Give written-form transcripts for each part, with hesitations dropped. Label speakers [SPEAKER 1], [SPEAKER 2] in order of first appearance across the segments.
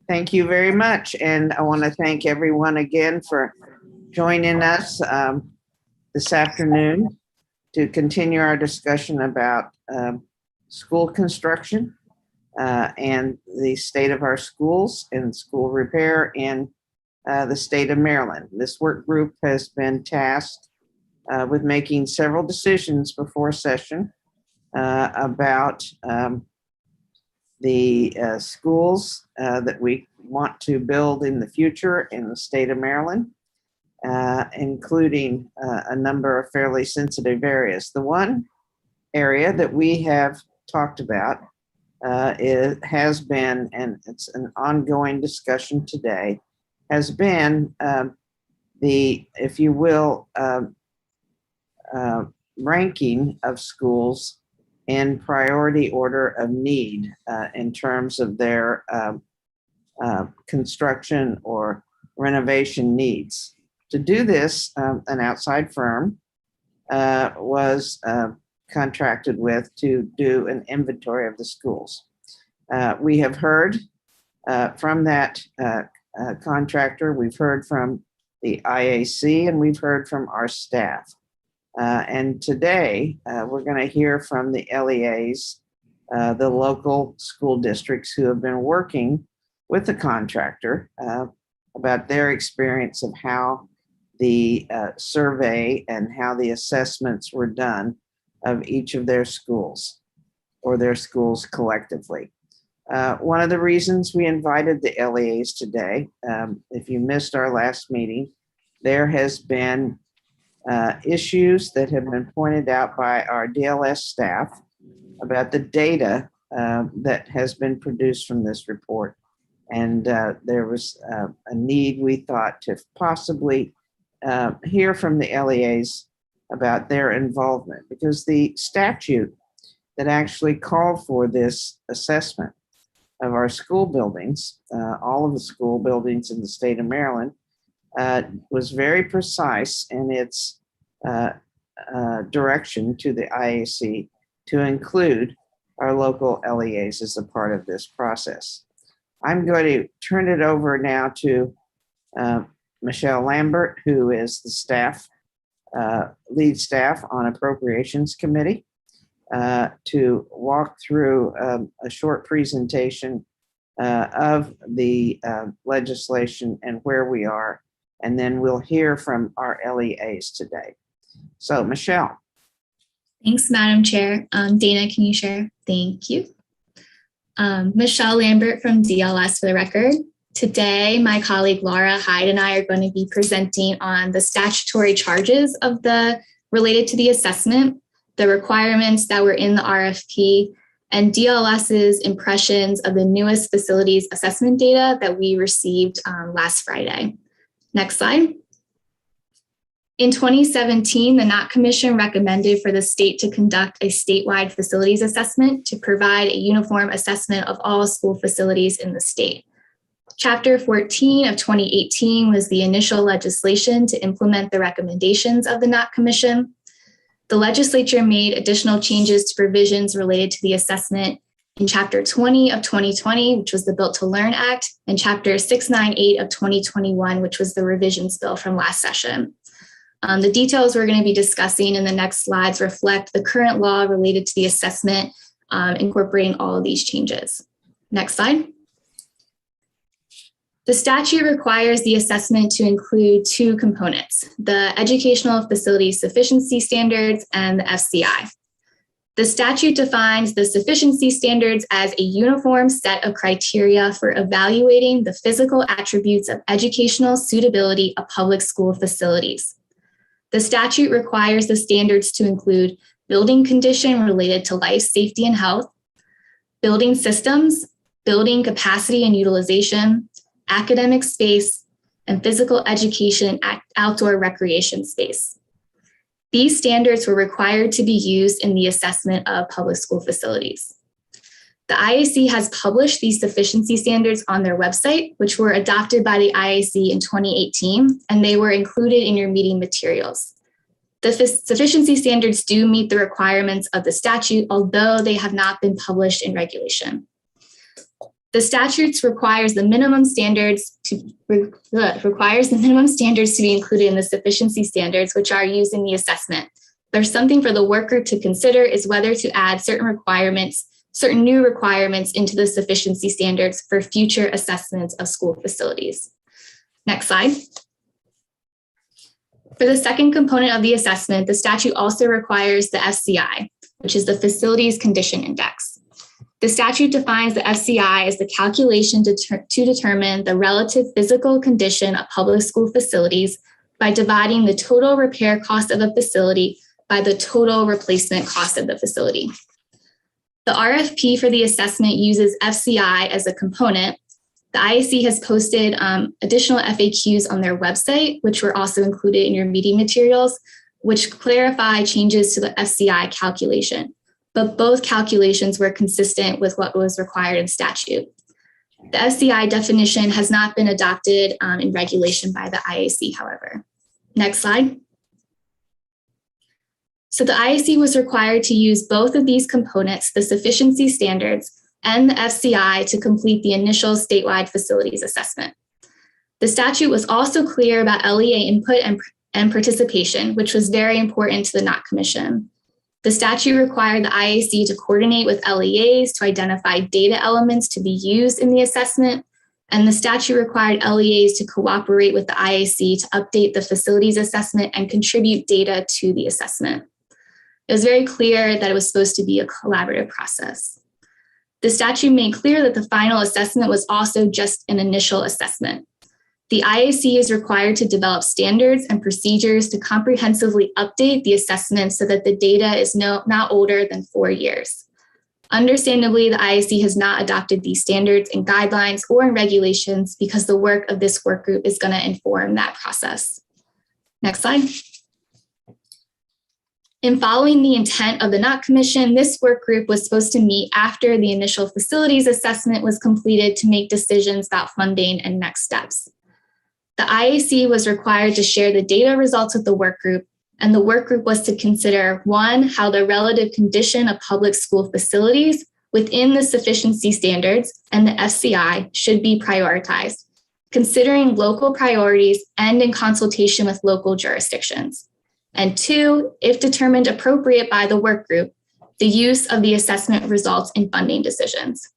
[SPEAKER 1] Thank you very much. And I want to thank everyone again for joining us this afternoon to continue our discussion about school construction and the state of our schools and school repair in the state of Maryland. This work group has been tasked with making several decisions before session about the schools that we want to build in the future in the state of Maryland, including a number of fairly sensitive areas. The one area that we have talked about has been, and it's an ongoing discussion today, has been the, if you will, ranking of schools in priority order of need in terms of their construction or renovation needs. To do this, an outside firm was contracted with to do an inventory of the schools. We have heard from that contractor, we've heard from the IAC, and we've heard from our staff. And today, we're going to hear from the LEAs, the local school districts who have been working with the contractor about their experience of how the survey and how the assessments were done of each of their schools or their schools collectively. One of the reasons we invited the LEAs today, if you missed our last meeting, there has been issues that have been pointed out by our DLS staff about the data that has been produced from this report. And there was a need, we thought, to possibly hear from the LEAs about their involvement, because the statute that actually called for this assessment of our school buildings, all of the school buildings in the state of Maryland, was very precise in its direction to the IAC to include our local LEAs as a part of this process. I'm going to turn it over now to Michelle Lambert, who is the staff, lead staff on Appropriations Committee, to walk through a short presentation of the legislation and where we are, and then we'll hear from our LEAs today. So, Michelle.
[SPEAKER 2] Thanks, Madam Chair. Dana, can you share? Thank you. Michelle Lambert from DLS for the record. Today, my colleague Laura Hyde and I are going to be presenting on the statutory charges of related to the assessment, the requirements that were in the RFP, and DLS's impressions of the newest facilities assessment data that we received last Friday. Next slide. In 2017, the NOC Commission recommended for the state to conduct a statewide facilities assessment to provide a uniform assessment of all school facilities in the state. Chapter 14 of 2018 was the initial legislation to implement the recommendations of the NOC Commission. The legislature made additional changes to provisions related to the assessment in Chapter 20 of 2020, which was the Built to Learn Act, and Chapter 698 of 2021, which was the revisions bill from last session. The details we're going to be discussing in the next slides reflect the current law related to the assessment, incorporating all of these changes. Next slide. The statute requires the assessment to include two components, the Educational Facilities Sufficiency Standards and the FCI. The statute defines the sufficiency standards as a uniform set of criteria for evaluating the physical attributes of educational suitability of public school facilities. The statute requires the standards to include building condition related to life, safety, and health, building systems, building capacity and utilization, academic space, and physical education outdoor recreation space. These standards were required to be used in the assessment of public school facilities. The IAC has published these sufficiency standards on their website, which were adopted by the IAC in 2018, and they were included in your meeting materials. The sufficiency standards do meet the requirements of the statute, although they have not been published in regulation. The statute requires the minimum standards to be included in the sufficiency standards, which are used in the assessment. There's something for the work group to consider is whether to add certain new requirements into the sufficiency standards for future assessments of school facilities. Next slide. For the second component of the assessment, the statute also requires the FCI, which is the Facilities Condition Index. The statute defines the FCI as the calculation to determine the relative physical condition of public school facilities by dividing the total repair cost of a facility by the total replacement cost of the facility. The RFP for the assessment uses FCI as a component. The IAC has posted additional FAQs on their website, which were also included in your meeting materials, which clarify changes to the FCI calculation. But both calculations were consistent with what was required in statute. The FCI definition has not been adopted in regulation by the IAC, however. Next slide. So the IAC was required to use both of these components, the sufficiency standards and the FCI, to complete the initial statewide facilities assessment. The statute was also clear about LEA input and participation, which was very important to the NOC Commission. The statute required the IAC to coordinate with LEAs to identify data elements to be used in the assessment, and the statute required LEAs to cooperate with the IAC to update the facilities assessment and contribute data to the assessment. It was very clear that it was supposed to be a collaborative process. The statute made clear that the final assessment was also just an initial assessment. The IAC is required to develop standards and procedures to comprehensively update the assessment so that the data is not older than 4 years. Understandably, the IAC has not adopted these standards and guidelines or in regulations because the work of this work group is going to inform that process. Next slide. In following the intent of the NOC Commission, this work group was supposed to meet after the initial facilities assessment was completed to make decisions about funding and next steps. The IAC was required to share the data results with the work group, and the work group was to consider, one, how the relative condition of public school facilities within the sufficiency standards and the FCI should be prioritized, considering local priorities and in consultation with local jurisdictions. And two, if determined appropriate by the work group, the use of the assessment results in funding decisions.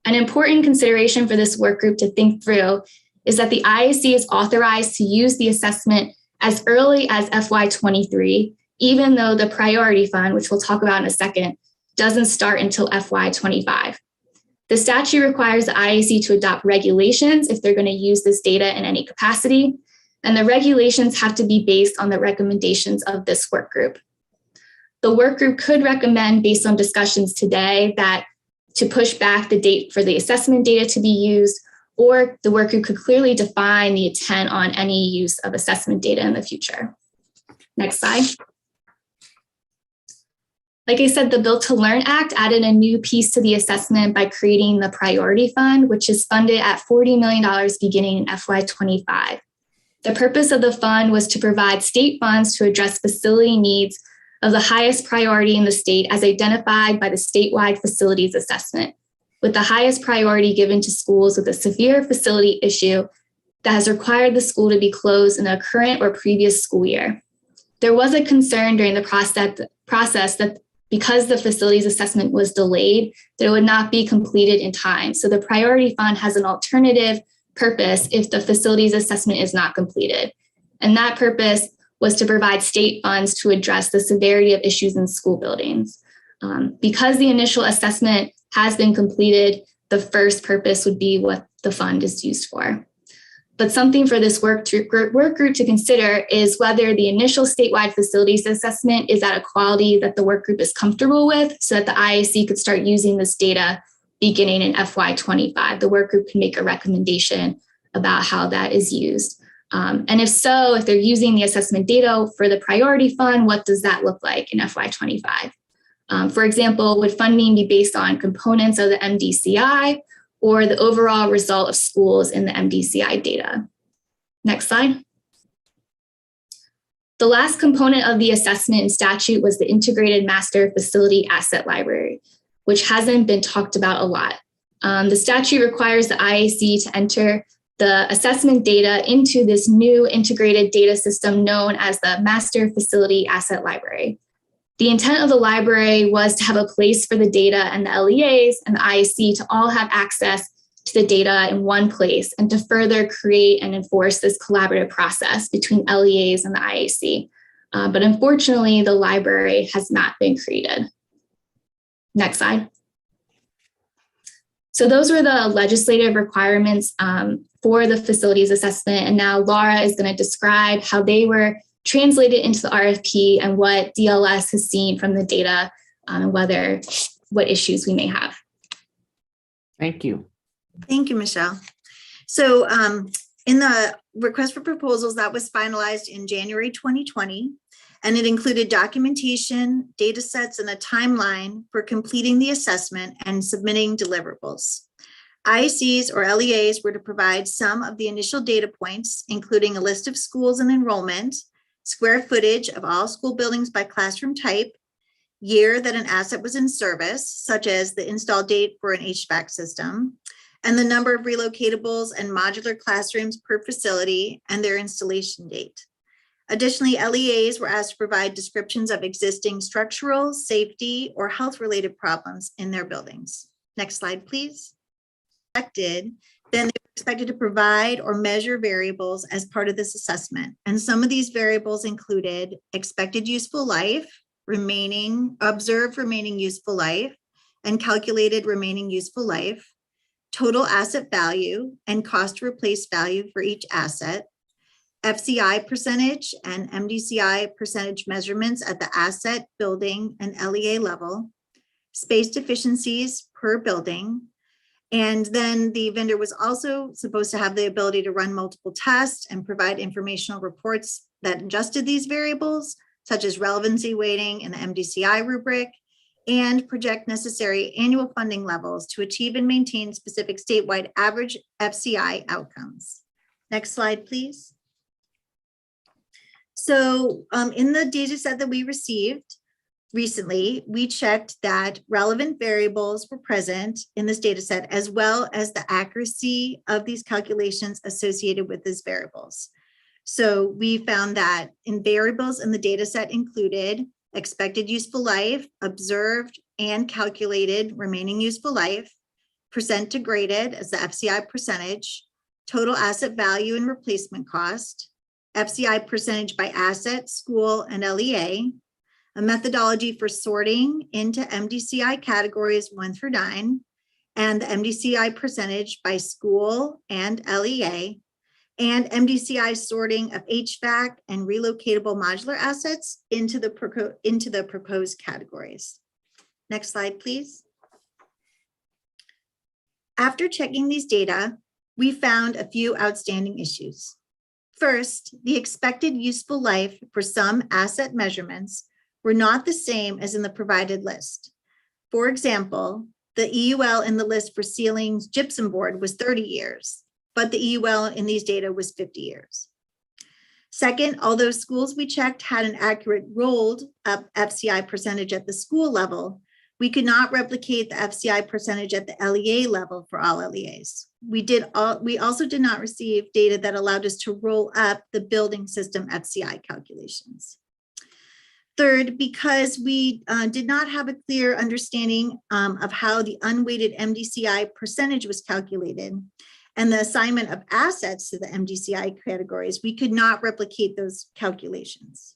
[SPEAKER 2] An important consideration for this work group to think through is that the IAC is authorized to use the assessment as early as FY23, even though the priority fund, which we'll talk about in a second, doesn't start until FY25. The statute requires the IAC to adopt regulations if they're going to use this data in any capacity, and the regulations have to be based on the recommendations of this work group. The work group could recommend, based on discussions today, that to push back the date for the assessment data to be used, or the work group could clearly define the intent on any use of assessment data in the future. Next slide. Like I said, the Build to Learn Act added a new piece to the assessment by creating the Priority Fund, which is funded at $40 million beginning in FY25. The purpose of the fund was to provide state funds to address facility needs of the highest priority in the state as identified by the statewide facilities assessment, with the highest priority given to schools with a severe facility issue that has required the school to be closed in a current or previous school year. There was a concern during the process that because the facilities assessment was delayed, that it would not be completed in time. So the priority fund has an alternative purpose if the facilities assessment is not completed. And that purpose was to provide state funds to address the severity of issues in school buildings. Because the initial assessment has been completed, the first purpose would be what the fund is used for. But something for this work group to consider is whether the initial statewide facilities assessment is at a quality that the work group is comfortable with so that the IAC could start using this data beginning in FY25. The work group can make a recommendation about how that is used. And if so, if they're using the assessment data for the priority fund, what does that look like in FY25? For example, would funding be based on components of the MDCI or the overall result of schools in the MDCI data? Next slide. The last component of the assessment in statute was the Integrated Master Facility Asset Library, which hasn't been talked about a lot. The statute requires the IAC to enter the assessment data into this new integrated data system known as the Master Facility Asset Library. The intent of the library was to have a place for the data and the LEAs and the IAC to all have access to the data in one place, and to further create and enforce this collaborative process between LEAs and the IAC. But unfortunately, the library has not been created. Next slide. So those were the legislative requirements for the facilities assessment. And now Laura is going to describe how they were translated into the RFP and what DLS has seen from the data and what issues we may have.
[SPEAKER 1] Thank you.
[SPEAKER 3] Thank you, Michelle. So in the request for proposals that was finalized in January 2020, and it included documentation, data sets, and a timeline for completing the assessment and submitting deliverables. IACs or LEAs were to provide some of the initial data points, including a list of schools and enrollment, square footage of all school buildings by classroom type, year that an asset was in service, such as the install date for an HVAC system, and the number of relocatables and modular classrooms per facility and their installation date. Additionally, LEAs were asked to provide descriptions of existing structural, safety, or health-related problems in their buildings. Next slide, please. Then they were expected to provide or measure variables as part of this assessment. And some of these variables included expected useful life, observed remaining useful life, and calculated remaining useful life, total asset value and cost to replace value for each asset, FCI percentage and MDCI percentage measurements at the asset, building, and LEA level, space deficiencies per building. And then the vendor was also supposed to have the ability to run multiple tests and provide informational reports that adjusted these variables, such as relevancy weighting in the MDCI rubric, and project necessary annual funding levels to achieve and maintain specific statewide average FCI outcomes. Next slide, please. So in the data set that we received recently, we checked that relevant variables were present in this data set, as well as the accuracy of these calculations associated with these variables. So we found that in variables in the data set included expected useful life, observed and calculated remaining useful life, percent degraded as the FCI percentage, total asset value and replacement cost, FCI percentage by asset, school, and LEA, a methodology for sorting into MDCI categories 1 through 9, and the MDCI percentage by school and LEA, and MDCI sorting of HVAC and relocatable modular assets into the proposed categories. Next slide, please. After checking these data, we found a few outstanding issues. First, the expected useful life for some asset measurements were not the same as in the provided list. For example, the EUL in the list for ceilings gypsum board was 30 years, but the EUL in these data was 50 years. Second, although schools we checked had an accurate rolled up FCI percentage at the school level, we could not replicate the FCI percentage at the LEA level for all LEAs. We also did not receive data that allowed us to roll up the building system FCI calculations. Third, because we did not have a clear understanding of how the unweighted MDCI percentage was calculated and the assignment of assets to the MDCI categories, we could not replicate those calculations.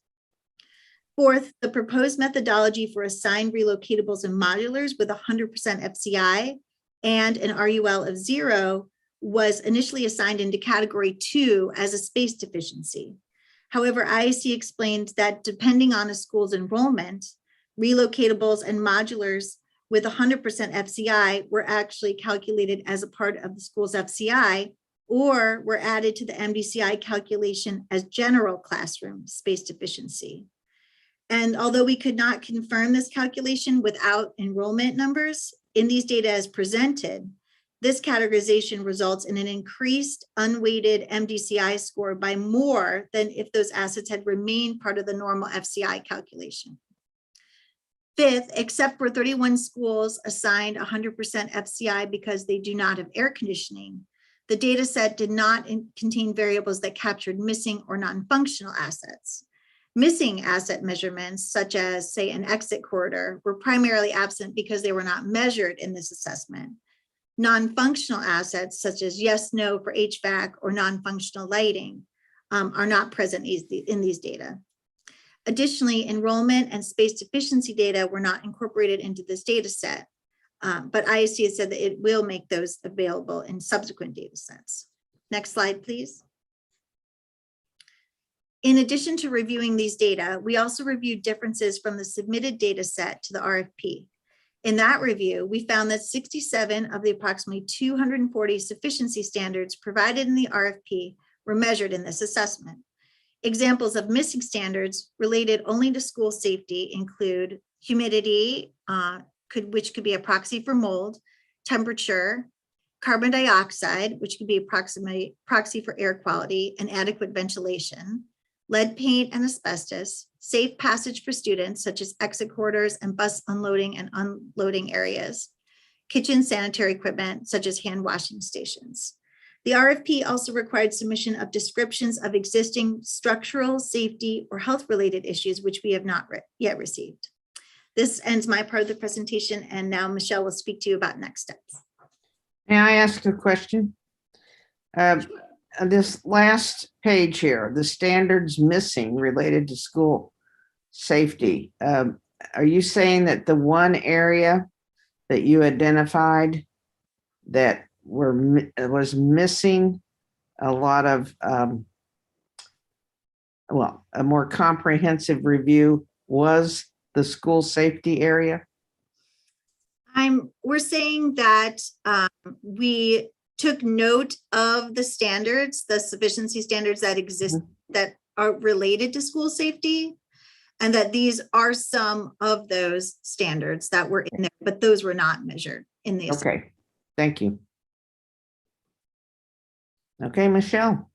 [SPEAKER 3] Fourth, the proposed methodology for assigned relocatables and modulars with 100% FCI and an RUL of 0 was initially assigned into category 2 as a space deficiency. However, IAC explained that depending on a school's enrollment, relocatables and modulars with 100% FCI were actually calculated as a part of the school's FCI or were added to the MDCI calculation as general classroom space deficiency. And although we could not confirm this calculation without enrollment numbers in these data as presented, this categorization results in an increased unweighted MDCI score by more than if those assets had remained part of the normal FCI calculation. Fifth, except for 31 schools assigned 100% FCI because they do not have air conditioning, the data set did not contain variables that captured missing or non-functional assets. Missing asset measurements, such as, say, an exit corridor, were primarily absent because they were not measured in this assessment. Non-functional assets, such as yes, no for HVAC or non-functional lighting, are not present in these data. Additionally, enrollment and space deficiency data were not incorporated into this data set, but IAC has said that it will make those available in subsequent data sets. Next slide, please. In addition to reviewing these data, we also reviewed differences from the submitted data set to the RFP. In that review, we found that 67 of the approximately 240 sufficiency standards provided in the RFP were measured in this assessment. Examples of missing standards related only to school safety include humidity, which could be a proxy for mold, temperature, carbon dioxide, which could be a proxy for air quality and adequate ventilation, lead paint and asbestos, safe passage for students such as exit corridors and bus unloading and unloading areas, kitchen sanitary equipment such as hand washing stations. The RFP also required submission of descriptions of existing structural, safety, or health-related issues, which we have not yet received. This ends my part of the presentation, and now Michelle will speak to you about next steps.
[SPEAKER 1] May I ask a question? This last page here, the standards missing related to school safety. Are you saying that the one area that you identified that was missing a lot of, a more comprehensive review was the school safety area?
[SPEAKER 3] We're saying that we took note of the standards, the sufficiency standards that exist that are related to school safety, and that these are some of those standards that were in there, but those were not measured in the assessment.
[SPEAKER 1] Okay, thank you. Okay, Michelle.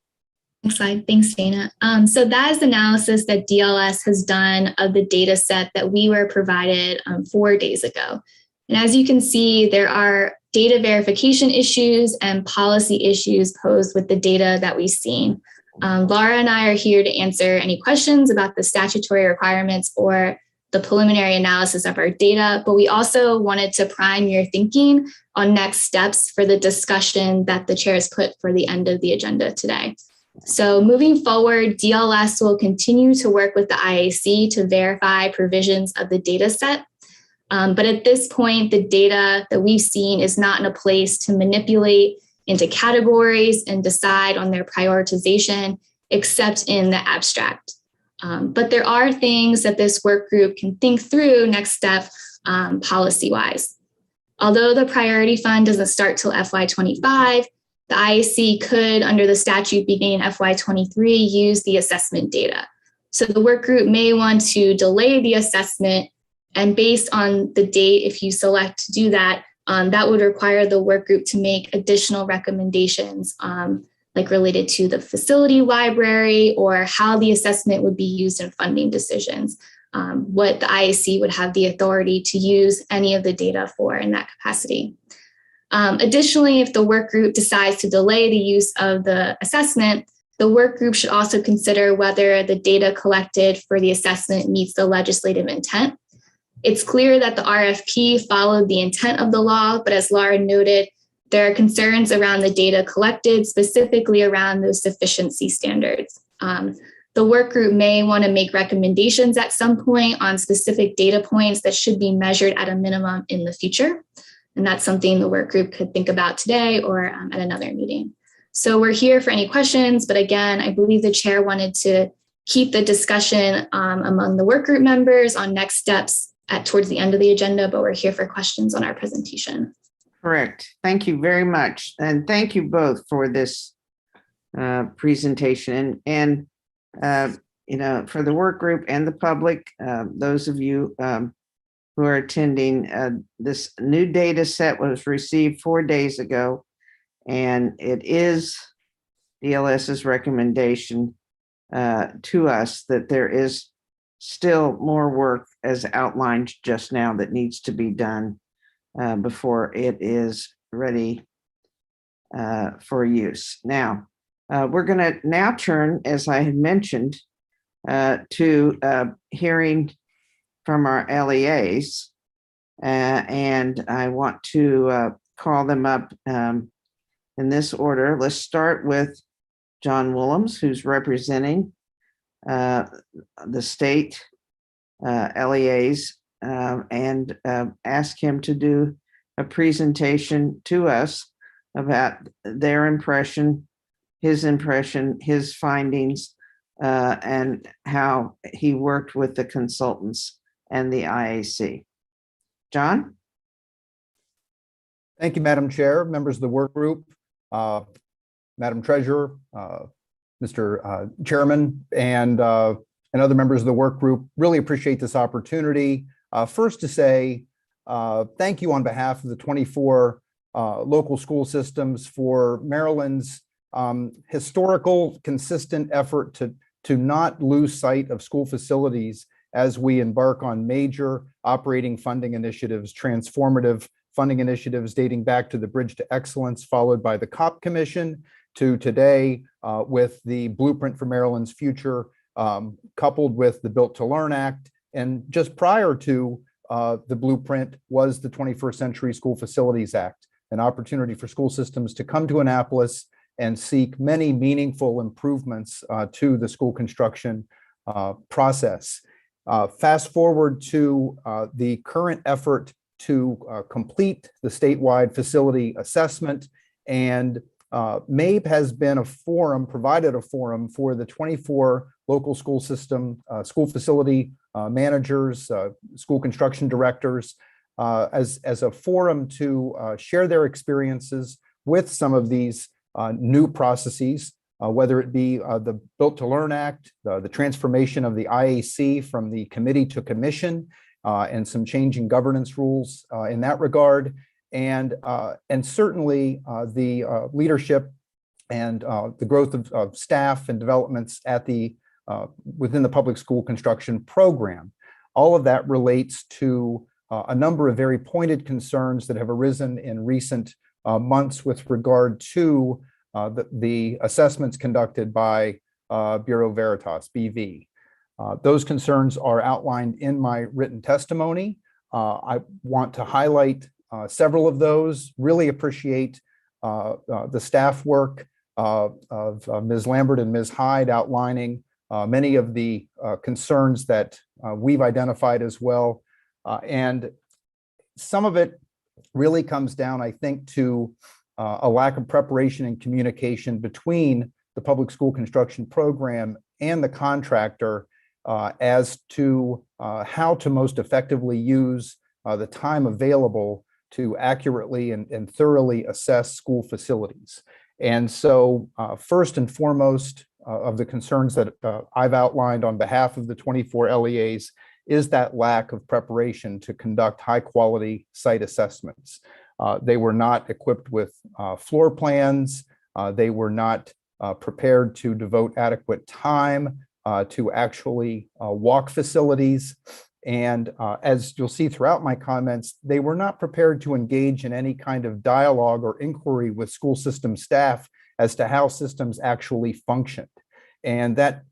[SPEAKER 2] Next slide. Thanks, Dana. So that is the analysis that DLS has done of the data set that we were provided 4 days ago. And as you can see, there are data verification issues and policy issues posed with the data that we've seen. Laura and I are here to answer any questions about the statutory requirements or the preliminary analysis of our data, but we also wanted to prime your thinking on next steps for the discussion that the chair has put for the end of the agenda today. So moving forward, DLS will continue to work with the IAC to verify provisions of the data set. But at this point, the data that we've seen is not in a place to manipulate into categories and decide on their prioritization, except in the abstract. But there are things that this work group can think through next step policy-wise. Although the priority fund doesn't start till FY25, the IAC could, under the statute beginning FY23, use the assessment data. So the work group may want to delay the assessment, and based on the date, if you select to do that, that would require the work group to make additional recommendations, like related to the facility library or how the assessment would be used in funding decisions, what the IAC would have the authority to use any of the data for in that capacity. Additionally, if the work group decides to delay the use of the assessment, the work group should also consider whether the data collected for the assessment meets the legislative intent. It's clear that the RFP followed the intent of the law, but as Laura noted, there are concerns around the data collected, specifically around those sufficiency standards. The work group may want to make recommendations at some point on specific data points that should be measured at a minimum in the future. And that's something the work group could think about today or at another meeting. So we're here for any questions, but again, I believe the chair wanted to keep the discussion among the work group members on next steps towards the end of the agenda, but we're here for questions on our presentation.
[SPEAKER 1] Correct. Thank you very much. And thank you both for this presentation. And for the work group and the public, those of you who are attending, this new data set was received 4 days ago, and it is DLS's recommendation to us that there is still more work as outlined just now that needs to be done before it is ready for use. Now, we're going to now turn, as I had mentioned, to hearing from our LEAs. And I want to call them up in this order. Let's start with John Willems, who's representing the state LEAs, and ask him to do a presentation to us about their impression, his findings, and how he worked with the consultants and the IAC. John?
[SPEAKER 4] Thank you, Madam Chair, members of the work group, Madam Treasurer, Mr. Chairman, and other members of the work group. Really appreciate this opportunity. First to say thank you on behalf of the 24 local school systems for Maryland's historical, consistent effort to not lose sight of school facilities as we embark on major operating funding initiatives, transformative funding initiatives dating back to the Bridge to Excellence, followed by the COP Commission, to today with the Blueprint for Maryland's Future, coupled with the Built to Learn Act. And just prior to the Blueprint was the 21st Century School Facilities Act, an opportunity for school systems to come to Annapolis and seek many meaningful improvements to the school construction process. Fast forward to the current effort to complete the statewide facility assessment, and MABE has been a forum, provided a forum for the 24 local school system, school facility managers, school construction directors, as a forum to share their experiences with some of these new processes, whether it be the Built to Learn Act, the transformation of the IAC from the committee to commission, and some changing governance rules in that regard, and certainly the leadership and the growth of staff and developments at the within the public school construction program. All of that relates to a number of very pointed concerns that have arisen in recent months with regard to the assessments conducted by Bureau Veritas, BV. Those concerns are outlined in my written testimony. I want to highlight several of those. Really appreciate the staff work of Ms. Lambert and Ms. Hyde outlining many of the concerns that we've identified as well. And some of it really comes down, I think, to a lack of preparation and communication between the public school construction program and the contractor as to how to most effectively use the time available to accurately and thoroughly assess school facilities. And so first and foremost of the concerns that I've outlined on behalf of the 24 LEAs is that lack of preparation to conduct high quality site assessments. They were not equipped with floor plans. They were not prepared to devote adequate time to actually walk facilities. And as you'll see throughout my comments, they were not prepared to engage in any kind of dialogue or inquiry with school system staff as to how systems actually functioned. And that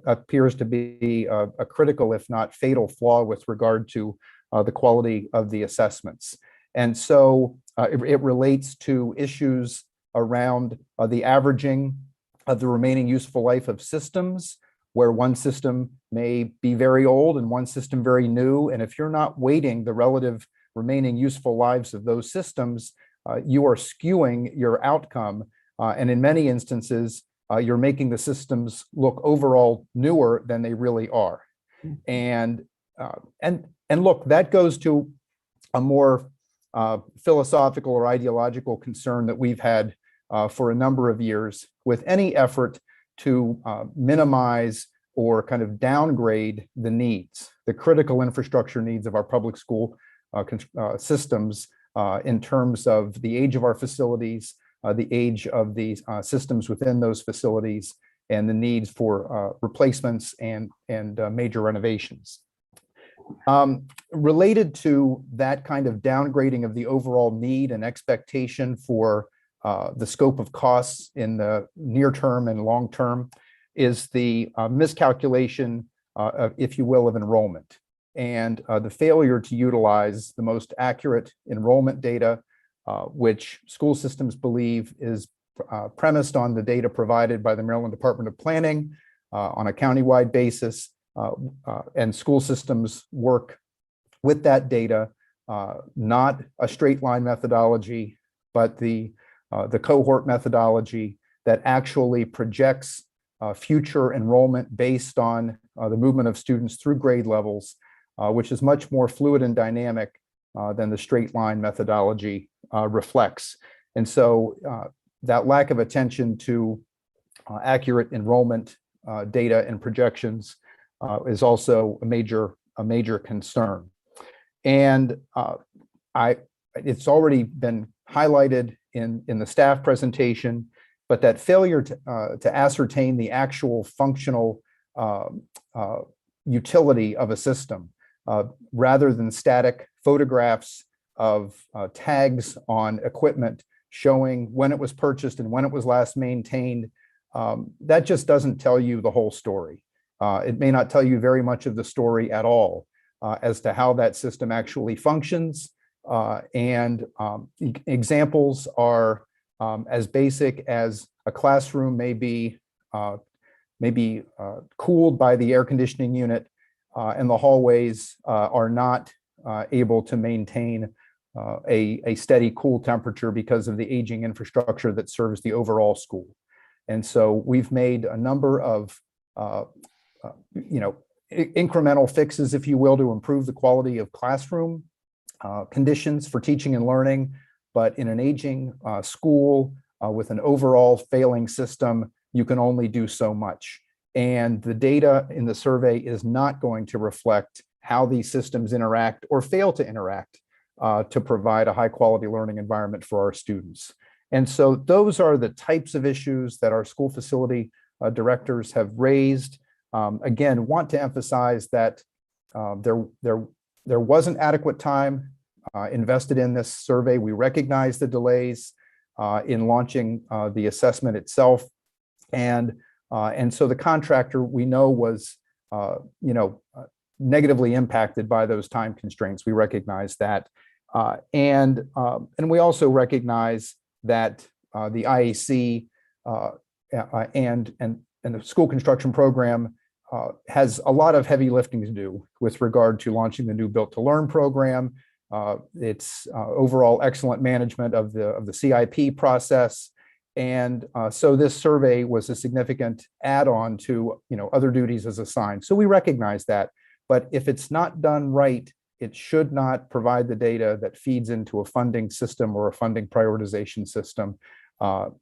[SPEAKER 4] appears to be a critical, if not fatal, flaw with regard to the quality of the assessments. And so it relates to issues around the averaging of the remaining useful life of systems, where one system may be very old and one system very new. And if you're not weighting the relative remaining useful lives of those systems, you are skewing your outcome. And in many instances, you're making the systems look overall newer than they really are. And look, that goes to a more philosophical or ideological concern that we've had for a number of years with any effort to minimize or kind of downgrade the needs, the critical infrastructure needs of our public school systems in terms of the age of our facilities, the age of the systems within those facilities, and the needs for replacements and major renovations. Related to that kind of downgrading of the overall need and expectation for the scope of costs in the near term and long term is the miscalculation, if you will, of enrollment, and the failure to utilize the most accurate enrollment data, which school systems believe is premised on the data provided by the Maryland Department of Planning on a countywide basis, and school systems work with that data, not a straight line methodology, but the cohort methodology that actually projects future enrollment based on the movement of students through grade levels, which is much more fluid and dynamic than the straight line methodology reflects. And so that lack of attention to accurate enrollment data and projections is also a major concern. And it's already been highlighted in the staff presentation, but that failure to ascertain the actual functional utility of a system, rather than static photographs of tags on equipment showing when it was purchased and when it was last maintained, that just doesn't tell you the whole story. It may not tell you very much of the story at all as to how that system actually functions. Examples are as basic as a classroom may be cooled by the air conditioning unit, and the hallways are not able to maintain a steady cool temperature because of the aging infrastructure that serves the overall school. And so we've made a number of incremental fixes, if you will, to improve the quality of classroom conditions for teaching and learning. But in an aging school with an overall failing system, you can only do so much. And the data in the survey is not going to reflect how these systems interact or fail to interact to provide a high quality learning environment for our students. And so those are the types of issues that our school facility directors have raised. Again, want to emphasize that there wasn't adequate time invested in this survey. We recognize the delays in launching the assessment itself. And so the contractor, we know, was negatively impacted by those time constraints. We recognize that. And we also recognize that the IAC and the school construction program has a lot of heavy lifting to do with regard to launching the new Built to Learn program. It's overall excellent management of the CIP process. And so this survey was a significant add-on to other duties as assigned. So we recognize that. But if it's not done right, it should not provide the data that feeds into a funding system or a funding prioritization system.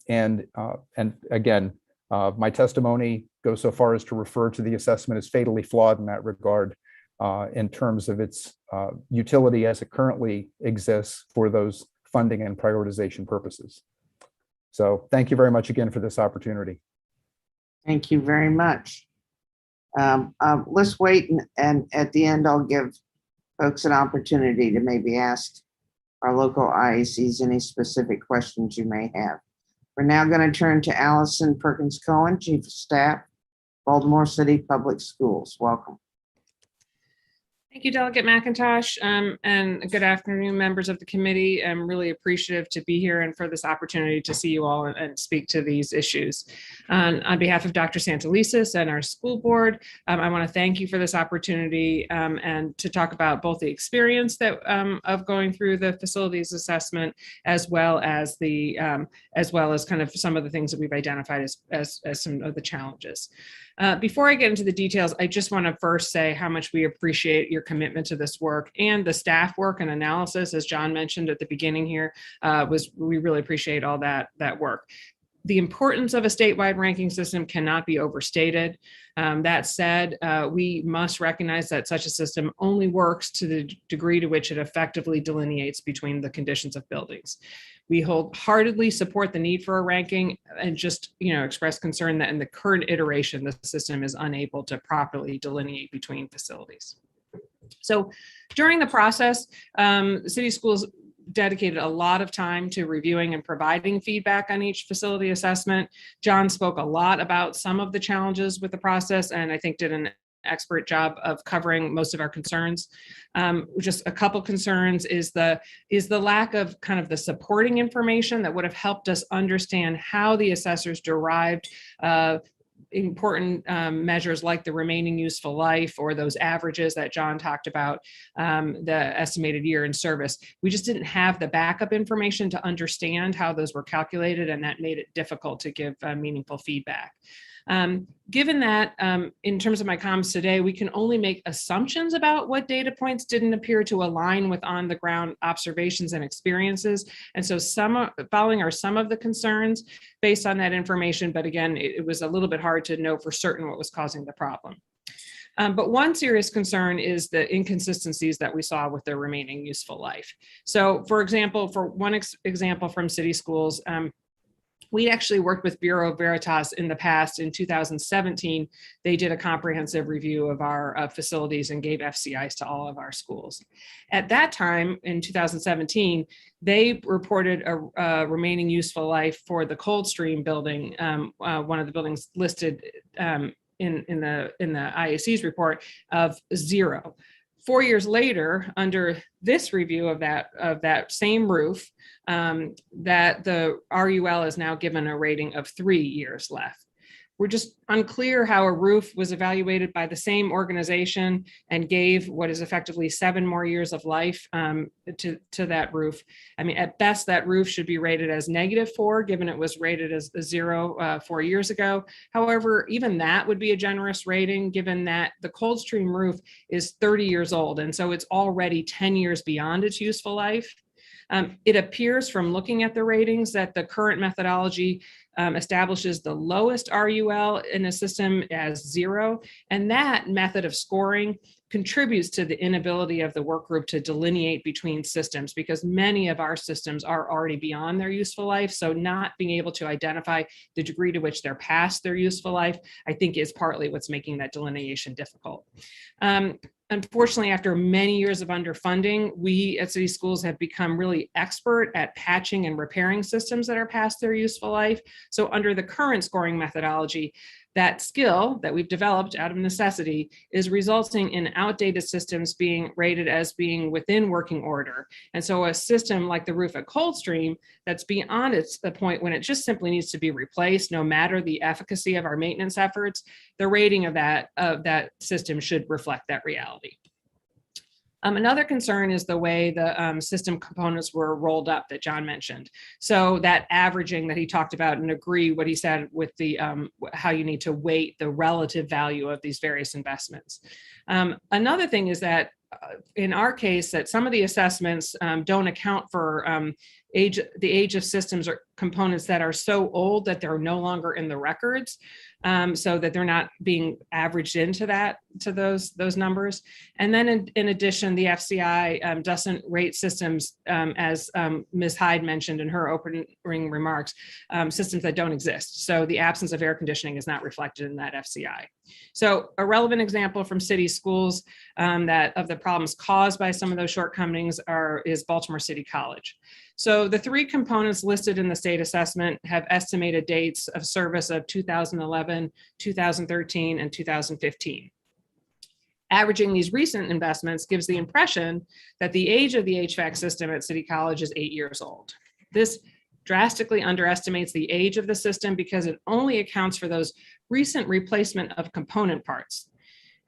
[SPEAKER 4] And again, my testimony goes so far as to refer to the assessment as fatally flawed in that regard, in terms of its utility as it currently exists for those funding and prioritization purposes. So thank you very much again for this opportunity.
[SPEAKER 1] Thank you very much. Let's wait, and at the end, I'll give folks an opportunity to maybe ask our local IACs any specific questions you may have. We're now going to turn to Allison Perkins Cohen, Chief of Staff, Baltimore City Public Schools. Welcome.
[SPEAKER 5] Thank you, Delegate McIntosh, and good afternoon, members of the committee. I'm really appreciative to be here and for this opportunity to see you all and speak to these issues. On behalf of Dr. Santelises and our school board, I want to thank you for this opportunity and to talk about both the experience that of going through the facilities assessment, as well as kind of some of the things that we've identified as some of the challenges. Before I get into the details, I just want to first say how much we appreciate your commitment to this work and the staff work and analysis, as John mentioned at the beginning here, we really appreciate all that work. The importance of a statewide ranking system cannot be overstated. That said, we must recognize that such a system only works to the degree to which it effectively delineates between the conditions of buildings. We wholeheartedly support the need for a ranking and just, express concern that in the current iteration, the system is unable to properly delineate between facilities. So during the process, city schools dedicated a lot of time to reviewing and providing feedback on each facility assessment. John spoke a lot about some of the challenges with the process, and I think did an expert job of covering most of our concerns. Just a couple concerns is the lack of kind of the supporting information that would have helped us understand how the assessors derived important measures like the remaining useful life or those averages that John talked about, the estimated year in service. We just didn't have the backup information to understand how those were calculated, and that made it difficult to give meaningful feedback. Given that, in terms of my comments today, we can only make assumptions about what data points didn't appear to align with on-the-ground observations and experiences. And so following are some of the concerns based on that information. But again, it was a little bit hard to know for certain what was causing the problem. But one serious concern is the inconsistencies that we saw with the remaining useful life. So for example, for one example from city schools, we actually worked with Bureau Veritas in the past. In 2017, they did a comprehensive review of our facilities and gave FCIs to all of our schools. At that time, in 2017, they reported a remaining useful life for the Coldstream building, one of the buildings listed in the IAC's report, of 0. 4 years later, under this review of that same roof, that the RUL is now given a rating of 3 years left. We're just unclear how a roof was evaluated by the same organization and gave what is effectively 7 more years of life to that roof. I mean, at best, that roof should be rated as -4, given it was rated as a 0 4 years ago. However, even that would be a generous rating, given that the Coldstream roof is 30 years old, and so it's already 10 years beyond its useful life. It appears from looking at the ratings that the current methodology establishes the lowest RUL in a system as 0, and that method of scoring contributes to the inability of the work group to delineate between systems, because many of our systems are already beyond their useful life. So not being able to identify the degree to which they're past their useful life, I think, is partly what's making that delineation difficult. Unfortunately, after many years of underfunding, we at city schools have become really expert at patching and repairing systems that are past their useful life. So under the current scoring methodology, that skill that we've developed out of necessity is resulting in outdated systems being rated as being within working order. And so a system like the roof at Coldstream that's beyond the point when it just simply needs to be replaced, no matter the efficacy of our maintenance efforts, the rating of that system should reflect that reality. Another concern is the way the system components were rolled up that John mentioned. So that averaging that he talked about, and agree what he said with the how you need to weight the relative value of these various investments. Another thing is that in our case, that some of the assessments don't account for the age of systems or components that are so old that they're no longer in the records, so that they're not being averaged into those numbers. And then in addition, the FCI doesn't rate systems, as Ms. Hyde mentioned in her opening remarks, systems that don't exist. So the absence of air conditioning is not reflected in that FCI. So a relevant example from city schools that of the problems caused by some of those shortcomings is Baltimore City College. So the 3 components listed in the state assessment have estimated dates of service of 2011, 2013, and 2015. Averaging these recent investments gives the impression that the age of the HVAC system at City College is 8 years old. This drastically underestimates the age of the system because it only accounts for those recent replacement of component parts.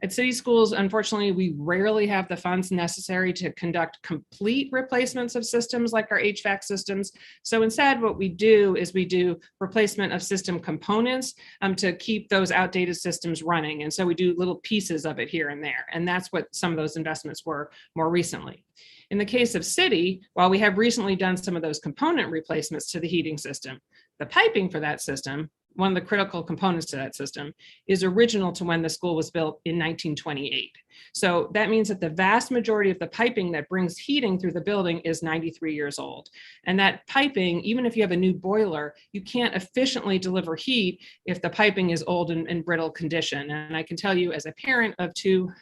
[SPEAKER 5] At city schools, unfortunately, we rarely have the funds necessary to conduct complete replacements of systems like our HVAC systems. So instead, what we do is we do replacement of system components to keep those outdated systems running. And so we do little pieces of it here and there. And that's what some of those investments were more recently. In the case of city, while we have recently done some of those component replacements to the heating system, The piping for that system, one of the critical components to that system, is original to when the school was built in 1928. So that means that the vast majority of the piping that brings heating through the building is 93 years old. And that piping, even if you have a new boiler, you can't efficiently deliver heat if the piping is old and in brittle condition. And I can tell you, as a parent of two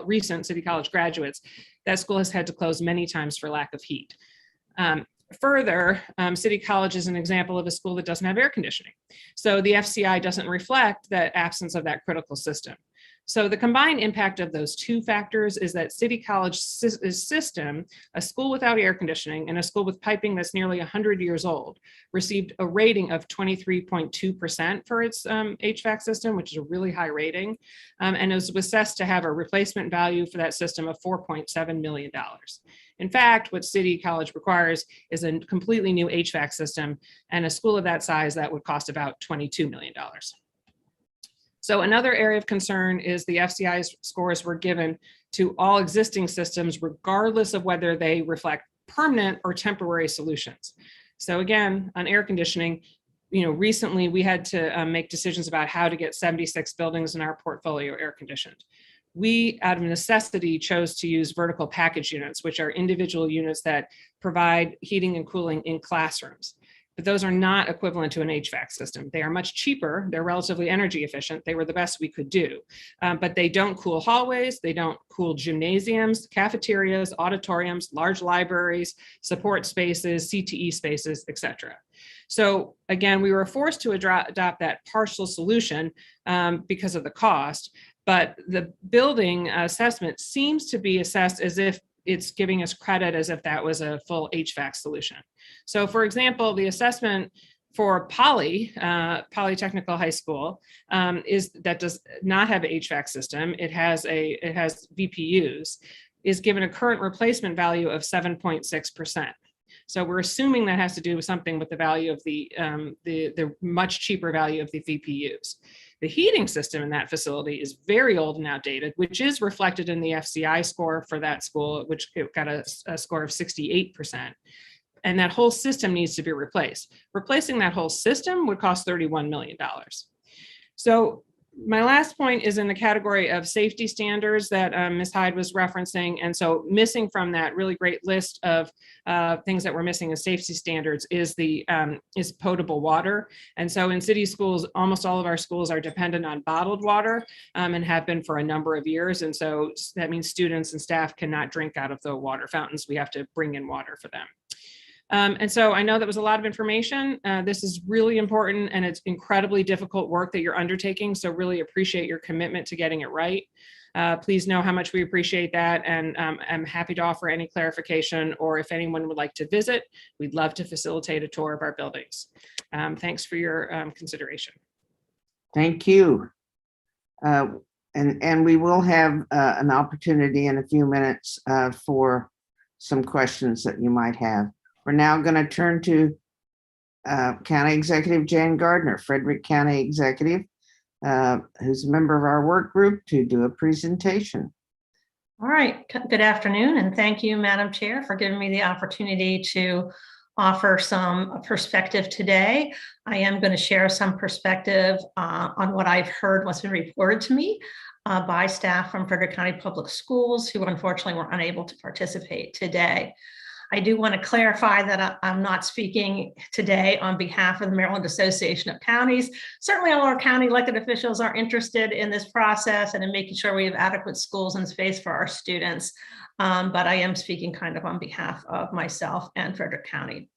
[SPEAKER 5] recent City College graduates, that school has had to close many times for lack of heat. Further, City College is an example of a school that doesn't have air conditioning. So the FCI doesn't reflect that absence of that critical system. So the combined impact of those two factors is that City College system, a school without air conditioning and a school with piping that's nearly 100 years old, received a rating of 23.2% for its HVAC system, which is a really high rating. And it was assessed to have a replacement value for that system of $4.7 million. In fact, what City College requires is a completely new HVAC system, and a school of that size, that would cost about $22 million. So another area of concern is the FCI scores were given to all existing systems, regardless of whether they reflect permanent or temporary solutions. So again, on air conditioning, recently we had to make decisions about how to get 76 buildings in our portfolio air conditioned. We, out of necessity, chose to use vertical package units, which are individual units that provide heating and cooling in classrooms. But those are not equivalent to an HVAC system. They are much cheaper. They're relatively energy efficient. They were the best we could do. But they don't cool hallways. They don't cool gymnasiums, cafeterias, auditoriums, large libraries, support spaces, CTE spaces, etc. So again, we were forced to adopt that partial solution because of the cost. But the building assessment seems to be assessed as if it's giving us credit as if that was a full HVAC solution. So for example, the assessment for Polytechnical High School that does not have an HVAC system. It has VPUs, is given a current replacement value of 7.6%. So we're assuming that has to do with something with the value of the much cheaper value of the VPUs. The heating system in that facility is very old and outdated, which is reflected in the FCI score for that school, which it got a score of 68%. And that whole system needs to be replaced. Replacing that whole system would cost $31 million. So my last point is in the category of safety standards that Ms. Hyde was referencing. And so missing from that really great list of things that we're missing as safety standards is potable water. And so in city schools, almost all of our schools are dependent on bottled water and have been for a number of years. And so that means students and staff cannot drink out of the water fountains. We have to bring in water for them. And so I know that was a lot of information. This is really important, and it's incredibly difficult work that you're undertaking. So really appreciate your commitment to getting it right. Please know how much we appreciate that. And I'm happy to offer any clarification, or if anyone would like to visit, we'd love to facilitate a tour of our buildings. Thanks for your consideration.
[SPEAKER 1] Thank you. And we will have an opportunity in a few minutes for some questions that you might have. We're now going to turn to County Executive Jan Gardner, Frederick County Executive, who's a member of our work group, to do a presentation.
[SPEAKER 6] All right. Good afternoon, and thank you, Madam Chair, for giving me the opportunity to offer some perspective today. I am going to share some perspective on what I've heard, what's been reported to me by staff from Frederick County Public Schools who unfortunately were unable to participate today. I do want to clarify that I'm not speaking today on behalf of the Maryland Association of Counties. Certainly all our county elected officials are interested in this process and in making sure we have adequate schools and space for our students. But I am speaking kind of on behalf of myself and Frederick County.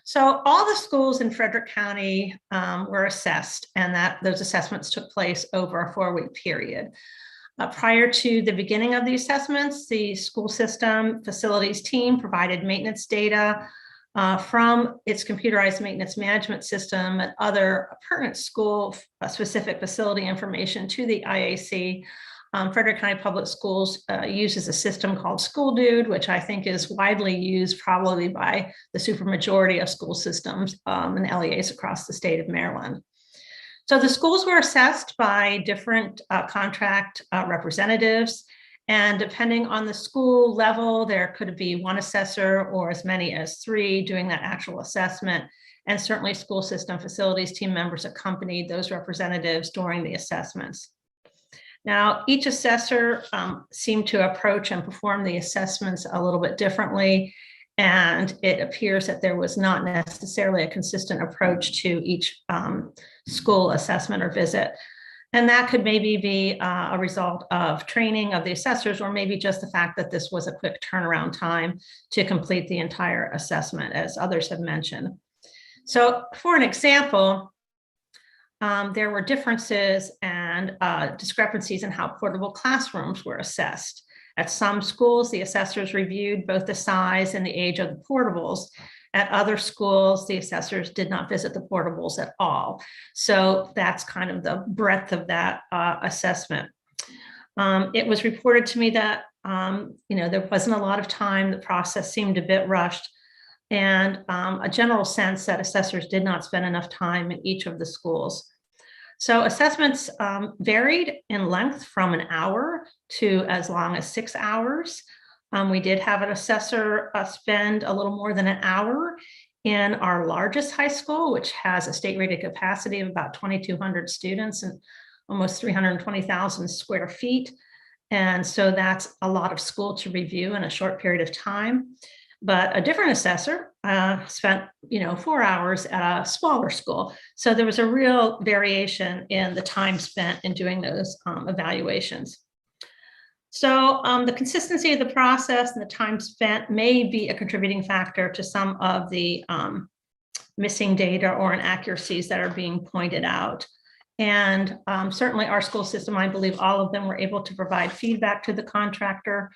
[SPEAKER 6] So all the schools in Frederick County were assessed, and those assessments took place over a 4-week period. Prior to the beginning of the assessments, the school system facilities team provided maintenance data from its computerized maintenance management system and other pertinent school specific facility information to the IAC. Frederick County Public Schools uses a system called School Dude, which I think is widely used probably by the supermajority of school systems and LEAs across the state of Maryland. So the schools were assessed by different contract representatives, and depending on the school level, there could be one assessor or as many as 3 doing that actual assessment. and certainly school system facilities team members accompanied those representatives during the assessments. Now, each assessor seemed to approach and perform the assessments a little bit differently, and it appears that there was not necessarily a consistent approach to each school assessment or visit. And that could maybe be a result of training of the assessors, or maybe just the fact that this was a quick turnaround time to complete the entire assessment, as others have mentioned. So for an example, there were differences and discrepancies in how portable classrooms were assessed. At some schools, the assessors reviewed both the size and the age of the portables. At other schools, the assessors did not visit the portables at all. So that's kind of the breadth of that assessment. It was reported to me that there wasn't a lot of time. The process seemed a bit rushed, and a general sense that assessors did not spend enough time in each of the schools. So assessments varied in length from an hour to as long as 6 hours. We did have an assessor spend a little more than an hour in our largest high school, which has a state rated capacity of about 2,200 students and almost 320,000 square feet. And so that's a lot of school to review in a short period of time. But a different assessor spent 4 hours at a smaller school. So there was a real variation in the time spent in doing those evaluations. So the consistency of the process and the time spent may be a contributing factor to some of the missing data or inaccuracies that are being pointed out. And certainly our school system, I believe all of them were able to provide feedback to the contractor.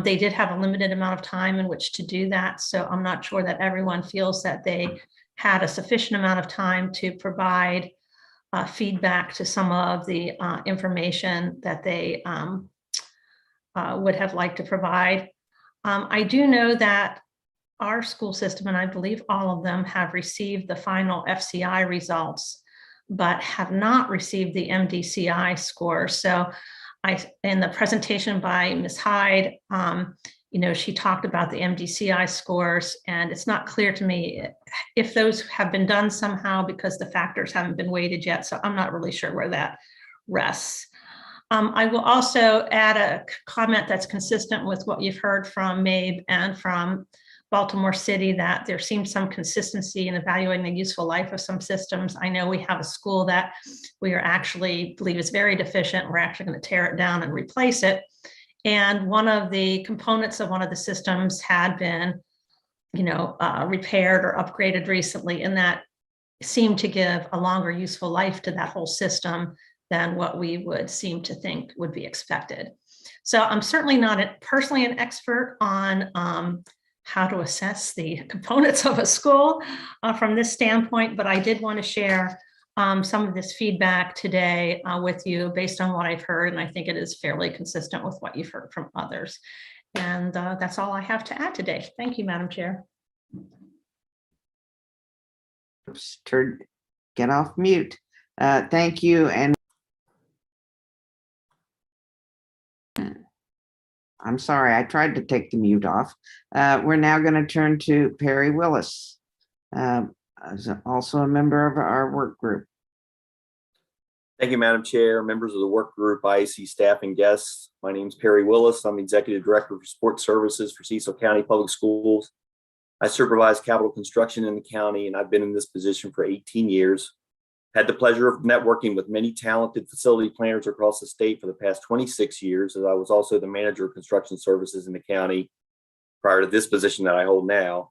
[SPEAKER 6] They did have a limited amount of time in which to do that. So I'm not sure that everyone feels that they had a sufficient amount of time to provide feedback to some of the information that they would have liked to provide. I do know that our school system, and I believe all of them, have received the final FCI results, but have not received the MDCI score. So in the presentation by Ms. Hyde, she talked about the MDCI scores, and it's not clear to me if those have been done somehow because the factors haven't been weighted yet. So I'm not really sure where that rests. I will also add a comment that's consistent with what you've heard from MABE and from Baltimore City, that there seems some consistency in evaluating the useful life of some systems. I know we have a school that we believe is very deficient. We're actually going to tear it down and replace it. And one of the components of one of the systems had been, repaired or upgraded recently, and that seemed to give a longer useful life to that whole system than what we would seem to think would be expected. So I'm certainly not personally an expert on how to assess the components of a school from this standpoint, but I did want to share some of this feedback today with you based on what I've heard, and I think it is fairly consistent with what you've heard from others. And that's all I have to add today. Thank you, Madam Chair.
[SPEAKER 1] Oops, get off mute. Thank you. And I'm sorry, I tried to take the mute off. We're now going to turn to Perry Willis, also a member of our work group.
[SPEAKER 7] Thank you, Madam Chair, members of the work group, IAC staff, and guests. My name is Perry Willis. I'm the Executive Director for Support Services for Cecil County Public Schools. I supervise capital construction in the county, and I've been in this position for 18 years. Had the pleasure of networking with many talented facility planners across the state for the past 26 years, as I was also the manager of construction services in the county prior to this position that I hold now.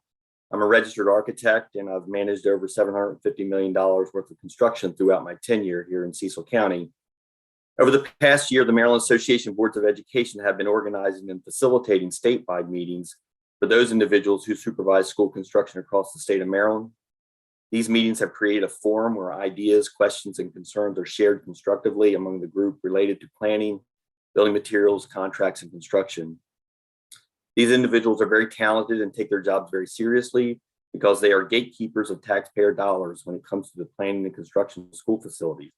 [SPEAKER 7] I'm a registered architect, and I've managed over $750 million worth of construction throughout my tenure here in Cecil County. Over the past year, the Maryland Association of Boards of Education have been organizing and facilitating statewide meetings for those individuals who supervise school construction across the state of Maryland. These meetings have created a forum where ideas, questions, and concerns are shared constructively among the group related to planning, building materials, contracts, and construction. These individuals are very talented and take their jobs very seriously because they are gatekeepers of taxpayer dollars when it comes to the planning and construction of school facilities.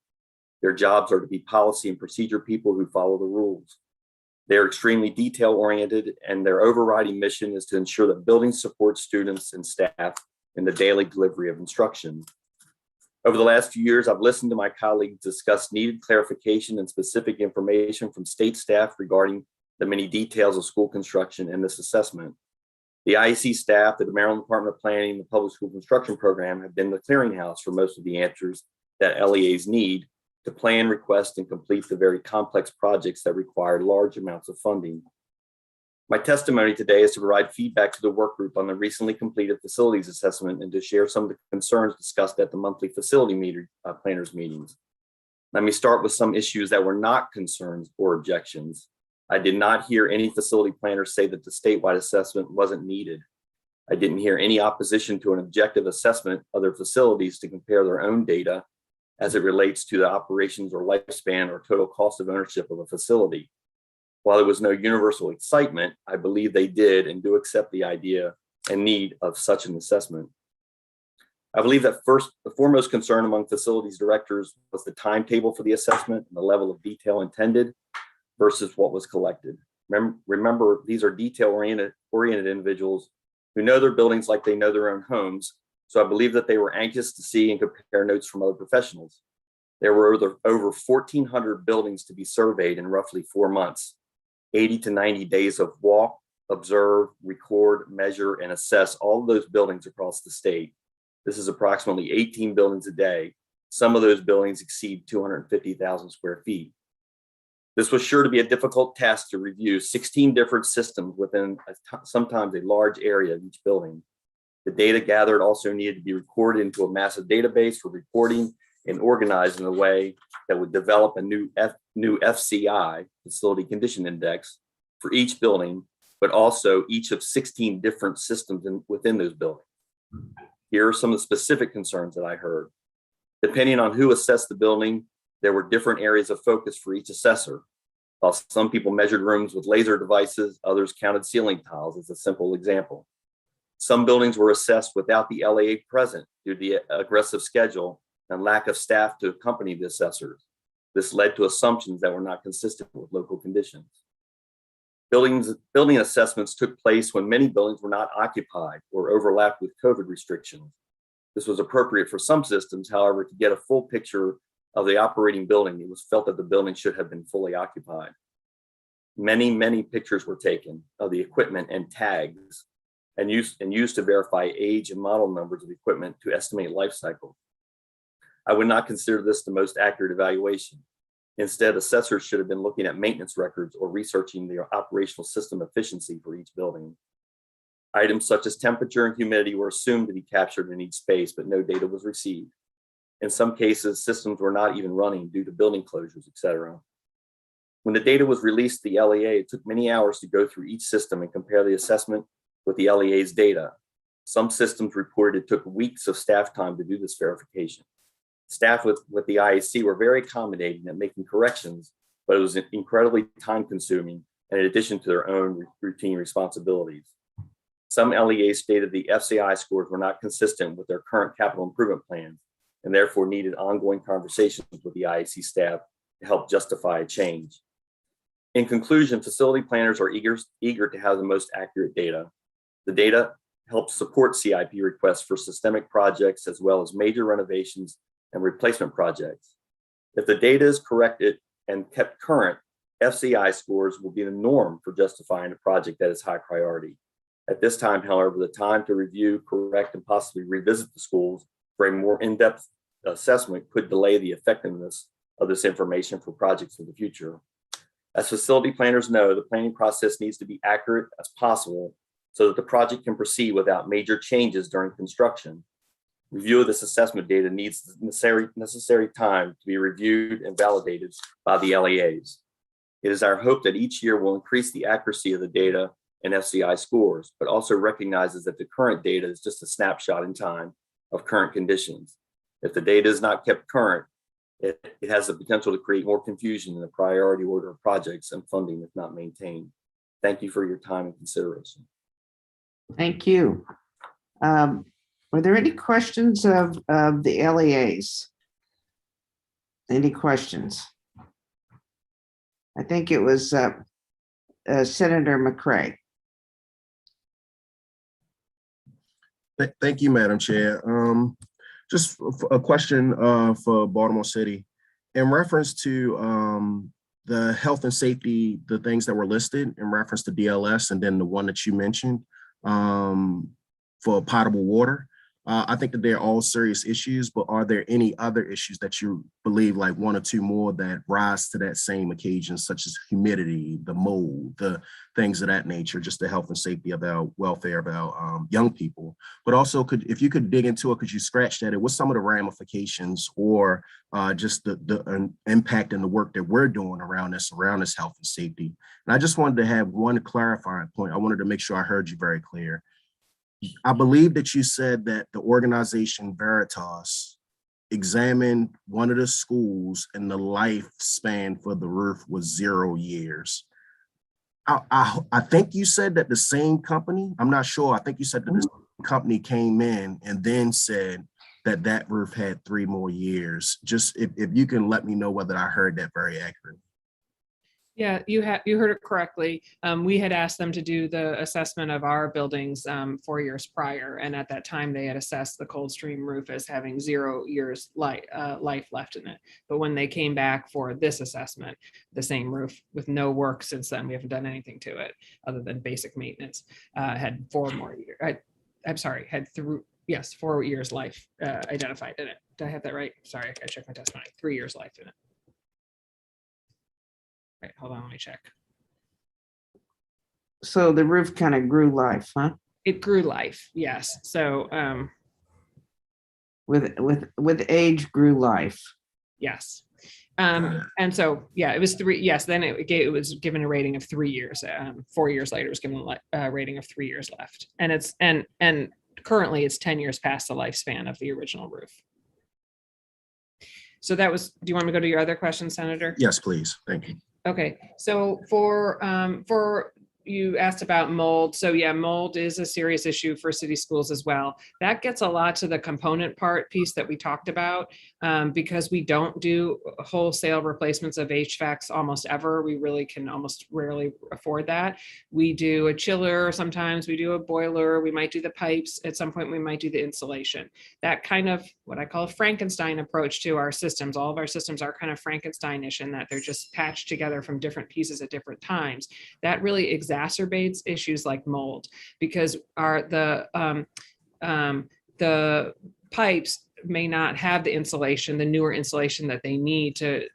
[SPEAKER 7] Their jobs are to be policy and procedure people who follow the rules. They are extremely detail-oriented, and their overriding mission is to ensure that buildings support students and staff in the daily delivery of instruction. Over the last few years, I've listened to my colleagues discuss needed clarification and specific information from state staff regarding the many details of school construction and this assessment. The IEC staff, the Maryland Department of Planning, the Public School Construction Program have been the clearinghouse for most of the answers that LEAs need to plan, request, and complete the very complex projects that require large amounts of funding. My testimony today is to provide feedback to the work group on the recently completed facilities assessment and to share some of the concerns discussed at the monthly facility planners meetings. Let me start with some issues that were not concerns or objections. I did not hear any facility planners say that the statewide assessment wasn't needed. I didn't hear any opposition to an objective assessment of their facilities to compare their own data as it relates to the operations or lifespan or total cost of ownership of a facility. While there was no universal excitement, I believe they did and do accept the idea and need of such an assessment. I believe that the foremost concern among facilities directors was the timetable for the assessment and the level of detail intended versus what was collected. Remember, these are detail-oriented individuals who know their buildings like they know their own homes. So I believe that they were anxious to see and compare notes from other professionals. There were over 1,400 buildings to be surveyed in roughly 4 months, 80 to 90 days of walk, observe, record, measure, and assess all of those buildings across the state. This is approximately 18 buildings a day. Some of those buildings exceed 250,000 square feet. This was sure to be a difficult task to review 16 different systems within sometimes a large area of each building. The data gathered also needed to be recorded into a massive database for reporting and organized in a way that would develop a new FCI, Facility Condition Index, for each building, but also each of 16 different systems within those buildings. Here are some of the specific concerns that I heard. Depending on who assessed the building, there were different areas of focus for each assessor. While some people measured rooms with laser devices, others counted ceiling tiles as a simple example. Some buildings were assessed without the LAA present due to the aggressive schedule and lack of staff to accompany the assessors. This led to assumptions that were not consistent with local conditions. Building assessments took place when many buildings were not occupied or overlapped with COVID restrictions. This was appropriate for some systems. However, to get a full picture of the operating building, it was felt that the building should have been fully occupied. Many pictures were taken of the equipment and tags and used to verify age and model numbers of equipment to estimate life cycle. I would not consider this the most accurate evaluation. Instead, assessors should have been looking at maintenance records or researching the operational system efficiency for each building. Items such as temperature and humidity were assumed to be captured in each space, but no data was received. In some cases, systems were not even running due to building closures, etc. When the data was released to the LEA, it took many hours to go through each system and compare the assessment with the LEA's data. Some systems reported it took weeks of staff time to do this verification. Staff with the IAC were very accommodating at making corrections, but it was incredibly time consuming and in addition to their own routine responsibilities. Some LEAs stated the FCI scores were not consistent with their current capital improvement plans and therefore needed ongoing conversations with the IAC staff to help justify a change. In conclusion, facility planners are eager to have the most accurate data. The data helps support CIP requests for systemic projects as well as major renovations and replacement projects. If the data is corrected and kept current, FCI scores will be the norm for justifying a project that is high priority. At this time, however, the time to review, correct, and possibly revisit the schools for a more in-depth assessment could delay the effectiveness of this information for projects in the future. As facility planners know, the planning process needs to be accurate as possible so that the project can proceed without major changes during construction. Review of this assessment data needs the necessary time to be reviewed and validated by the LEAs. It is our hope that each year will increase the accuracy of the data and FCI scores, but also recognizes that the current data is just a snapshot in time of current conditions. If the data is not kept current, it has the potential to create more confusion in the priority order of projects and funding if not maintained. Thank you for your time and consideration.
[SPEAKER 1] Thank you. Were there any questions of the LEAs? Any questions? I think it was Senator McCray.
[SPEAKER 8] Thank you, Madam Chair. Just a question for Baltimore City. In reference to the health and safety, the things that were listed in reference to DLS, and then the one that you mentioned for potable water, I think that they're all serious issues, but are there any other issues that you believe, like one or two more, that rise to that same occasion, such as humidity, the mold, the things of that nature, just the health and safety of our welfare of our young people? But also, if you could dig into it, could you scratch that? What's some of the ramifications or just the impact and the work that we're doing around this health and safety? And I just wanted to have one clarifying point. I wanted to make sure I heard you very clear. I believe that you said that the organization Veritas examined one of the schools and the lifespan for the roof was 0 years. I think you said that the same company, I'm not sure, I think you said that this company came in and then said that that roof had 3 more years. Just if you can let me know whether I heard that very accurately.
[SPEAKER 5] Yeah, you heard it correctly. We had asked them to do the assessment of our buildings 4 years prior, and at that time they had assessed the Coldstream roof as having 0 years life left in it. But when they came back for this assessment, the same roof with no work since then, we haven't done anything to it other than basic maintenance, had 4 more years. I'm sorry, had 4 years life identified in it. Did I have that right? Sorry, I gotta check my testimony. 3 years life in it. Right, hold on, let me check.
[SPEAKER 1] So the roof kind of grew life, huh?
[SPEAKER 5] It grew life, yes. So
[SPEAKER 1] With age grew life.
[SPEAKER 5] yes. And so, yeah, it was 3. Yes, then it was given a rating of 3 years. 4 years later, it was given a rating of 3 years left. And it's and currently it's 10 years past the lifespan of the original roof. So that was. Do you want me to go to your other question, Senator?
[SPEAKER 8] Yes, please. Thank you.
[SPEAKER 5] Okay, so for you asked about mold. So yeah, mold is a serious issue for city schools as well. That gets a lot to the component part piece that we talked about, because we don't do wholesale replacements of HVACs almost ever. We really can almost rarely afford that. We do a chiller, sometimes we do a boiler, we might do the pipes, at some point we might do the insulation. That kind of what I call a Frankenstein approach to our systems. All of our systems are kind of Frankensteinish in that they're just patched together from different pieces at different times. That really exacerbates issues like mold, because the pipes may not have the insulation, the newer insulation that they need to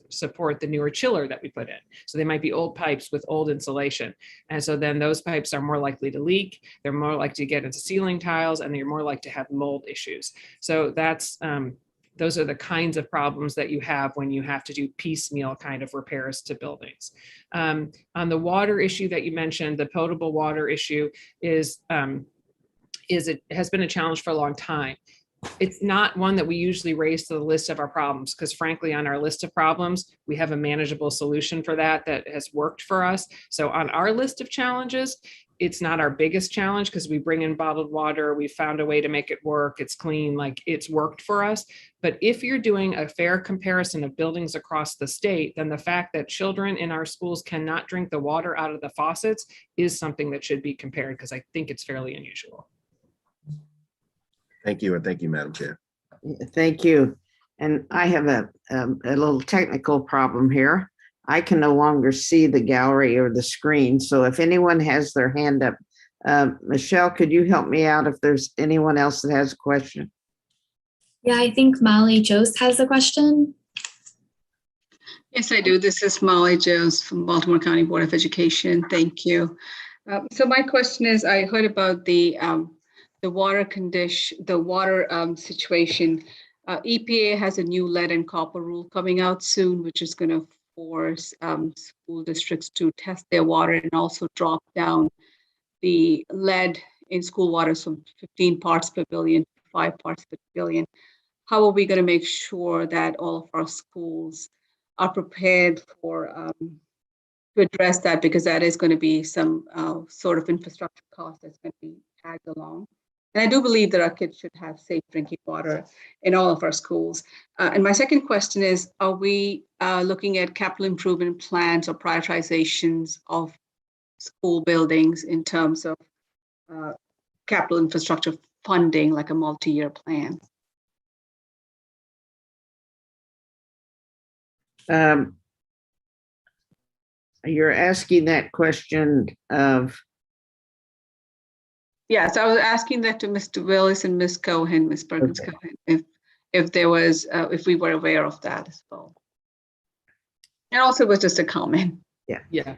[SPEAKER 5] support the newer chiller that we put in. So they might be old pipes with old insulation. And so then those pipes are more likely to leak. They're more likely to get into ceiling tiles, and they're more likely to have mold issues. So that's, those are the kinds of problems that you have when you have to do piecemeal kind of repairs to buildings. On the water issue that you mentioned, the potable water issue has been a challenge for a long time. It's not one that we usually raise to the list of our problems, because frankly, on our list of problems, we have a manageable solution for that has worked for us. So on our list of challenges, it's not our biggest challenge, because we bring in bottled water. We found a way to make it work. It's clean, like it's worked for us. But if you're doing a fair comparison of buildings across the state, then the fact that children in our schools cannot drink the water out of the faucets is something that should be compared, because I think it's fairly unusual.
[SPEAKER 8] Thank you, and thank you, Madam Chair.
[SPEAKER 1] Thank you. And I have a little technical problem here. I can no longer see the gallery or the screen. So if anyone has their hand up, Michelle, could you help me out if there's anyone else that has a question?
[SPEAKER 2] Yeah, I think Molly Jost has a question.
[SPEAKER 9] Yes, I do. This is Molly Jost from Baltimore County Board of Education. Thank you. So my question is, I heard about the water situation. EPA has a new lead and copper rule coming out soon, which is going to force school districts to test their water and also drop down the lead in school water from 15 parts per billion to 5 parts per billion. How are we going to make sure that all of our schools are prepared for to address that? Because that is going to be some sort of infrastructure cost that's going to be tagged along. And I do believe that our kids should have safe drinking water in all of our schools. And my second question is, are we looking at capital improvement plans or prioritizations of school buildings in terms of capital infrastructure funding, like a multi-year plan.
[SPEAKER 1] You're asking that question of,
[SPEAKER 9] Yes, I was asking that to Mr. Willis and Ms. Cohen, Ms. Perkins
[SPEAKER 1] Okay.
[SPEAKER 9] Cohen, if there was, if we were aware of that as well. And also it was just a comment.
[SPEAKER 5] Yeah.
[SPEAKER 1] Yeah.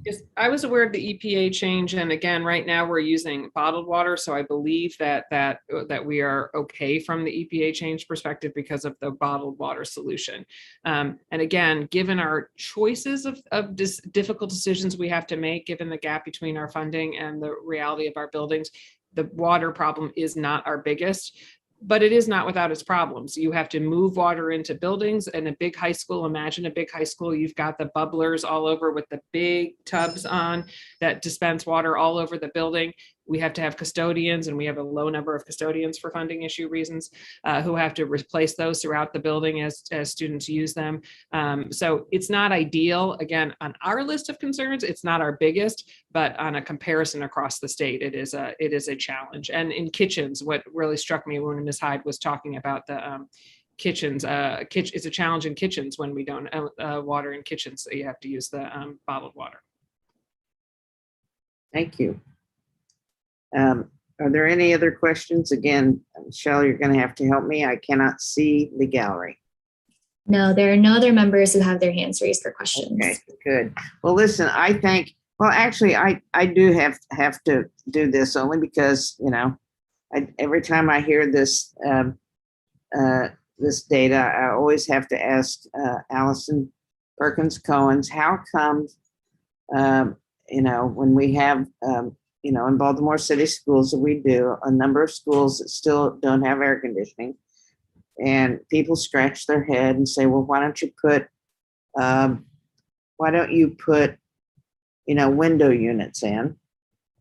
[SPEAKER 5] Yes, I was aware of the EPA change, and again, right now we're using bottled water, so I believe that we are okay from the EPA change perspective because of the bottled water solution. And again, given our choices of difficult decisions we have to make, given the gap between our funding and the reality of our buildings, the water problem is not our biggest. But it is not without its problems. You have to move water into buildings. And a big high school, imagine a big high school, you've got the bubblers all over with the big tubs on that dispense water all over the building. We have to have custodians, and we have a low number of custodians for funding issue reasons, who have to replace those throughout the building as students use them. So it's not ideal. Again, on our list of concerns, it's not our biggest, but on a comparison across the state, it is a challenge. And in kitchens, what really struck me when Ms. Hyde was talking about the kitchens, it's a challenge in kitchens when we don't water in kitchens, so you have to use the bottled water.
[SPEAKER 1] thank you. Are there any other questions? Again, Michelle, you're going to have to help me. I cannot see the gallery.
[SPEAKER 2] No, there are no other members who have their hands raised for questions.
[SPEAKER 1] Okay, good. Well, listen, actually, I do have to do this only because, every time I hear this, this data, I always have to ask Allison, Perkins, Cohen's, how come, when we have, in Baltimore City schools that we do, a number of schools that still don't have air conditioning, and people scratch their head and say, well, why don't you put, window units in?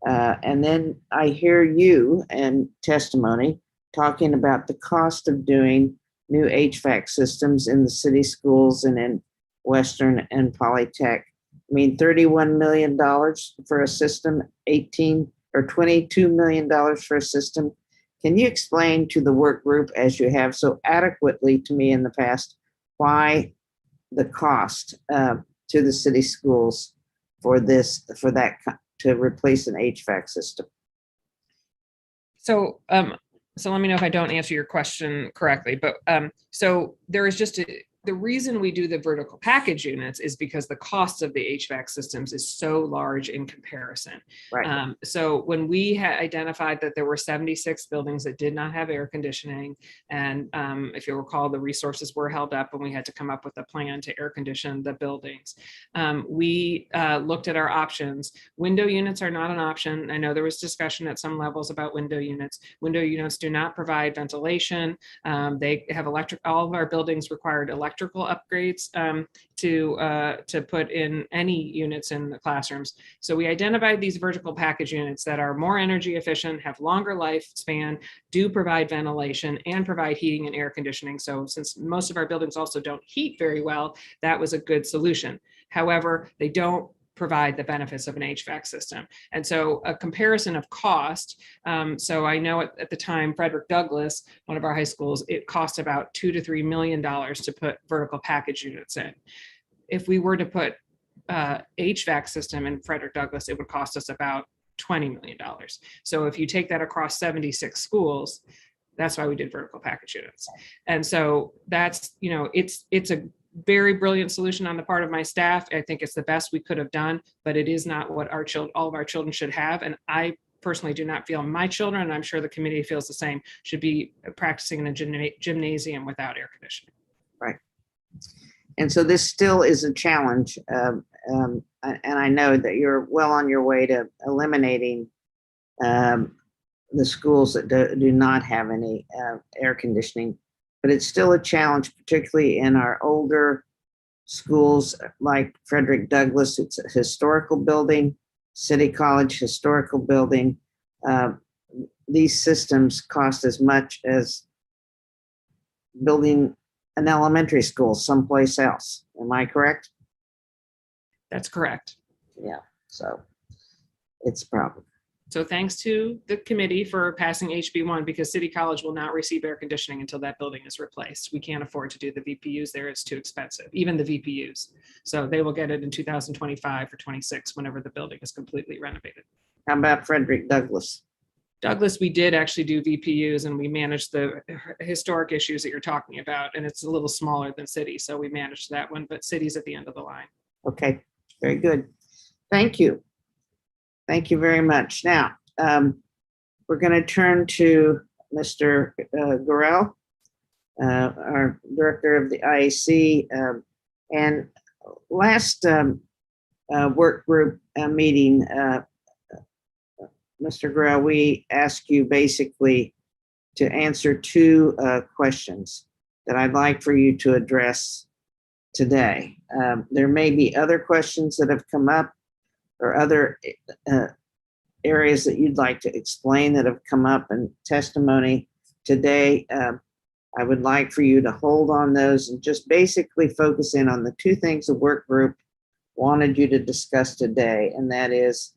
[SPEAKER 1] And then I hear you and testimony talking about the cost of doing new HVAC systems in the city schools and in Western and Polytech. I mean, $31 million for a system, $22 million for a system. Can you explain to the work group, as you have so adequately to me in the past, why the cost to the city schools for that to replace an HVAC system?
[SPEAKER 5] So let me know if I don't answer your question correctly, but so there is just the reason we do the vertical package units is because the cost of the HVAC systems is so large in comparison.
[SPEAKER 1] Right.
[SPEAKER 5] So when we had identified that there were 76 buildings that did not have air conditioning, and if you recall, the resources were held up and we had to come up with a plan to air condition the buildings. We looked at our options. Window units are not an option. I know there was discussion at some levels about window units. Window units do not provide ventilation. They have all of our buildings required electrical upgrades to put in any units in the classrooms. So we identified these vertical package units that are more energy efficient, have longer lifespan, do provide ventilation, and provide heating and air conditioning. So since most of our buildings also don't heat very well, that was a good solution. However, they don't provide the benefits of an HVAC system. And so a comparison of cost. So I know at the time, Frederick Douglass, one of our high schools, it cost about $2 to $3 million to put vertical package units in. If we were to put HVAC system in Frederick Douglass, it would cost us about $20 million. So if you take that across 76 schools, that's why we did vertical package units. And so that's, it's a very brilliant solution on the part of my staff. I think it's the best we could have done, but it is not what all of our children should have. And I personally do not feel my children, and I'm sure the committee feels the same, should be practicing in a gymnasium without air conditioning.
[SPEAKER 1] Right. And so this still is a challenge. And I know that you're well on your way to eliminating the schools that do not have any air conditioning. But it's still a challenge, particularly in our older schools like Frederick Douglass. It's a historical building, City College historical building. These systems cost as much as building an elementary school someplace else. Am I correct?
[SPEAKER 5] That's correct.
[SPEAKER 1] Yeah, so it's a problem.
[SPEAKER 5] So thanks to the committee for passing HB1, because City College will not receive air conditioning until that building is replaced. We can't afford to do the VPUs there. It's too expensive, even the VPUs. So they will get it in 2025 or 26, whenever the building is completely renovated.
[SPEAKER 1] How about Frederick Douglass?
[SPEAKER 5] Douglas, we did actually do VPUs, and we managed the historic issues that you're talking about. And it's a little smaller than City. So we managed that one, but City's at the end of the line.
[SPEAKER 1] Okay, very good. Thank you. Thank you very much. Now, we're going to turn to Mr. Gorell, our director of the IAC. And last work group meeting, Mr. Gorell, we asked you basically to answer two questions that I'd like for you to address today. There may be other questions that have come up, or other areas that you'd like to explain that have come up in testimony today. I would like for you to hold on those and just basically focus in on the two things the work group wanted you to discuss today, and that is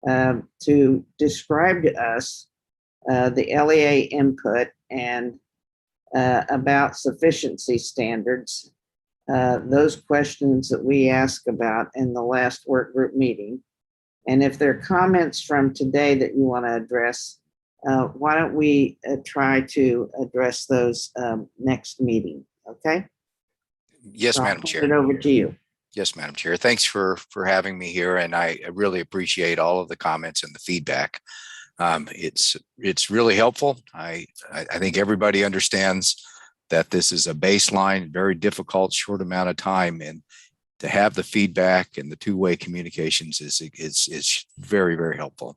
[SPEAKER 1] to describe to us the LEA input and about sufficiency standards, those questions that we asked about in the last work group meeting. And if there are comments from today that you want to address, why don't we try to address those next meeting, okay?
[SPEAKER 10] Yes,
[SPEAKER 1] So I'll
[SPEAKER 10] Madam
[SPEAKER 1] hand
[SPEAKER 10] Chair.
[SPEAKER 1] it over to you.
[SPEAKER 10] Yes, Madam Chair. Thanks for having me here, and I really appreciate all of the comments and the feedback. It's really helpful. I think everybody understands that this is a baseline, very difficult, short amount of time, and to have the feedback and the two-way communications is very, very helpful.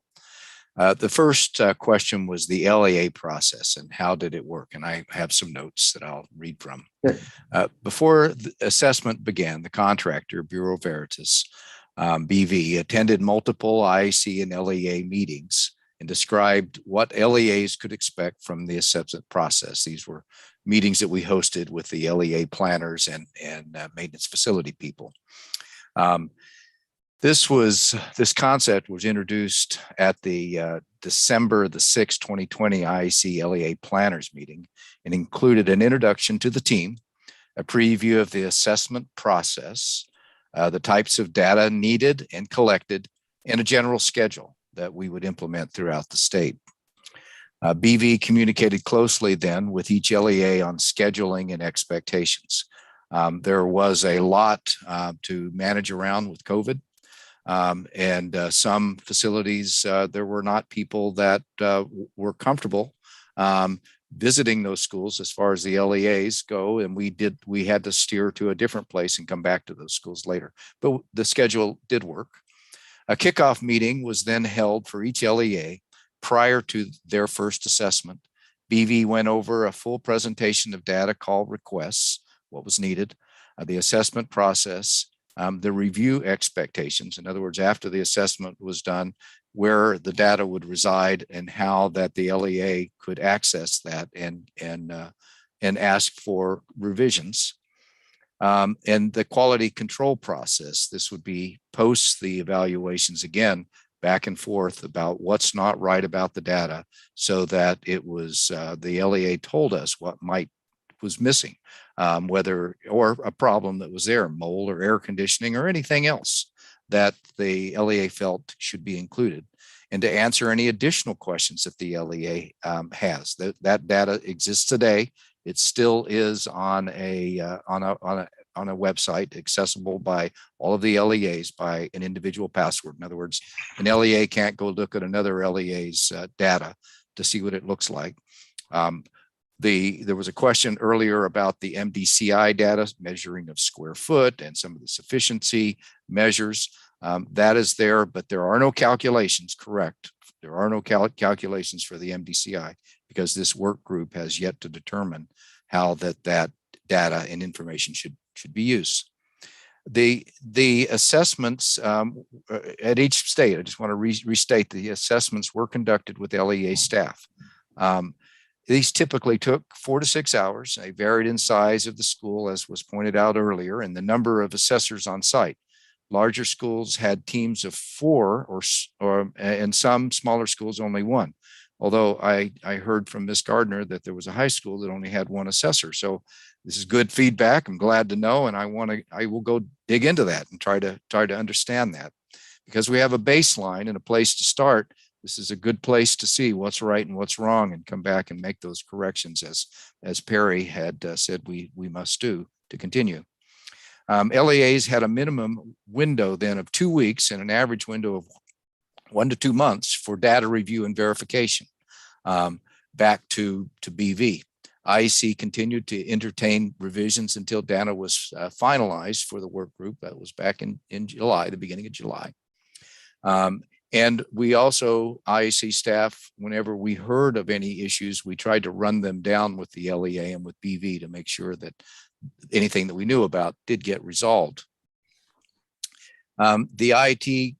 [SPEAKER 10] The first question was the LEA process and how did it work? And I have some notes that I'll read from. Before the assessment began, the contractor, Bureau Veritas, BV, attended multiple IAC and LEA meetings and described what LEAs could expect from the assessment process. These were meetings that we hosted with the LEA planners and maintenance facility people. This concept was introduced at the December the 6th, 2020 IAC LEA planners meeting and included an introduction to the team, a preview of the assessment process, the types of data needed and collected, and a general schedule that we would implement throughout the state. BV communicated closely then with each LEA on scheduling and expectations. There was a lot to manage around with COVID. And some facilities, there were not people that were comfortable visiting those schools as far as the LEAs go. And we had to steer to a different place and come back to those schools later. But the schedule did work. A kickoff meeting was then held for each LEA prior to their first assessment. BV went over a full presentation of data call requests, what was needed, the assessment process, the review expectations. In other words, after the assessment was done, where the data would reside and how that the LEA could access that and ask for revisions. And the quality control process. This would be post the evaluations again, back and forth about what's not right about the data, so that it was the LEA told us what was missing, whether or a problem that was there, mold or air conditioning or anything else that the LEA felt should be included, and to answer any additional questions that the LEA has. That data exists today. It still is on a website accessible by all of the LEAs by an individual password. In other words, an LEA can't go look at another LEA's data to see what it looks like. There was a question earlier about the MDCI data, measuring of square foot and some of the sufficiency measures. That is there, but there are no calculations, correct? There are no calculations for the MDCI because this work group has yet to determine how that data and information should be used. The assessments at each state, I just want to restate, the assessments were conducted with LEA staff. These typically took 4 to 6 hours. They varied in size of the school, as was pointed out earlier, and the number of assessors on site. Larger schools had teams of 4 and some smaller schools only 1. Although I heard from Ms. Gardner that there was a high school that only had 1 assessor. So this is good feedback. I'm glad to know, and I will go dig into that and try to understand that, because we have a baseline and a place to start. This is a good place to see what's right and what's wrong, and come back and make those corrections as Perry had said we must do to continue. LEAs had a minimum window then of 2 weeks and an average window of 1 to 2 months for data review and verification back to BV. IEC continued to entertain revisions until data was finalized for the work group. That was back in July, the beginning of July. And we also, IEC staff, whenever we heard of any issues, we tried to run them down with the LEA and with BV to make sure that anything that we knew about did get resolved. The IEC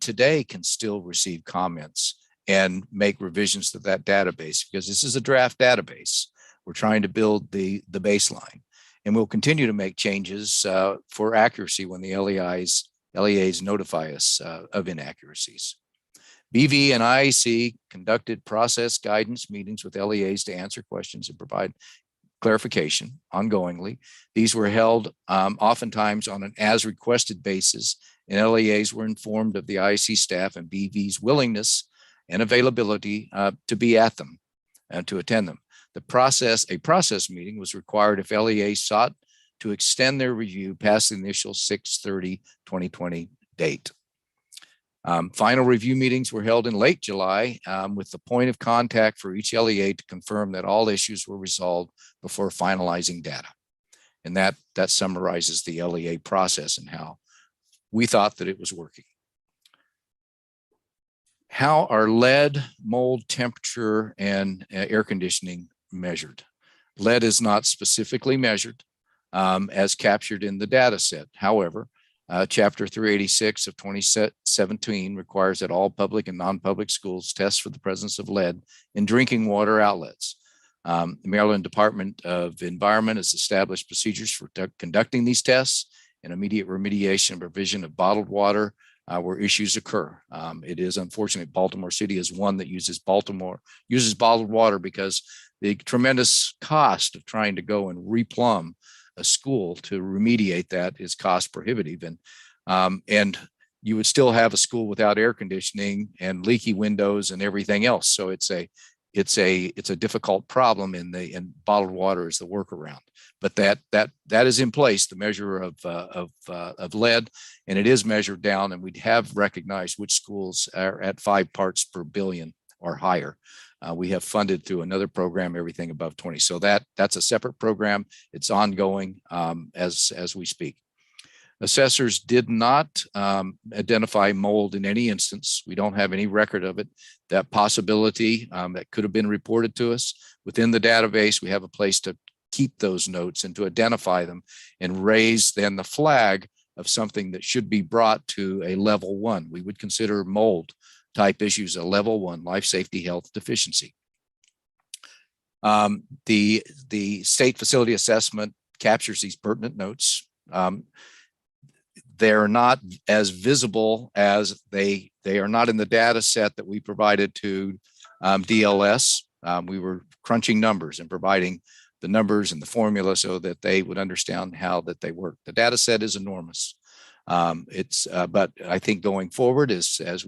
[SPEAKER 10] today can still receive comments and make revisions to that database, because this is a draft database. We're trying to build the baseline, and we'll continue to make changes for accuracy when the LEAs notify us of inaccuracies. BV and IEC conducted process guidance meetings with LEAs to answer questions and provide clarification ongoingly. These were held oftentimes on an as requested basis, and LEAs were informed of the IEC staff and BV's willingness and availability to be at them and to attend them. A process meeting was required if LEAs sought to extend their review past the initial 6/30/2020 date. Final review meetings were held in late July with the point of contact for each LEA to confirm that all issues were resolved before finalizing data. And that summarizes the LEA process and how we thought that it was working. How are lead, mold, temperature, and air conditioning measured? Lead is not specifically measured as captured in the data set. However, Chapter 386 of 2017 requires that all public and non-public schools test for the presence of lead in drinking water outlets. The Maryland Department of Environment has established procedures for conducting these tests and immediate remediation and provision of bottled water where issues occur. It is unfortunate Baltimore City is one that uses bottled water because the tremendous cost of trying to go and replumb a school to remediate that is cost prohibitive, and you would still have a school without air conditioning and leaky windows and everything else. So it's a difficult problem, and bottled water is the workaround. But that is in place, the measure of lead, and it is measured down, and we have recognized which schools are at 5 parts per billion or higher. We have funded through another program everything above 20. So that's a separate program. It's ongoing as we speak. Assessors did not identify mold in any instance. We don't have any record of it. That possibility that could have been reported to us within the database, we have a place to keep those notes and to identify them and raise then the flag of something that should be brought to a level 1. We would consider mold type issues a level 1 life safety health deficiency. The state facility assessment captures these pertinent notes. They're not as visible as they are not in the data set that we provided to DLS. We were crunching numbers and providing the numbers and the formula so that they would understand how that they work. The data set is enormous. But I think going forward as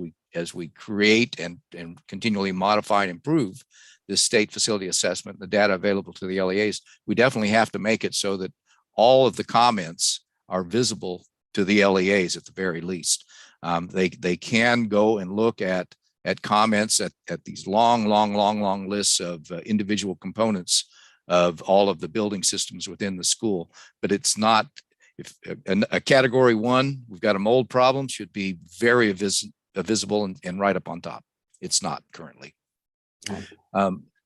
[SPEAKER 10] we create and continually modify and improve this state facility assessment, the data available to the LEAs, we definitely have to make it so that all of the comments are visible to the LEAs at the very least. They can go and look at comments at these long lists of individual components of all of the building systems within the school, but it's not. If a category 1, we've got a mold problem, should be very visible and right up on top. It's not currently.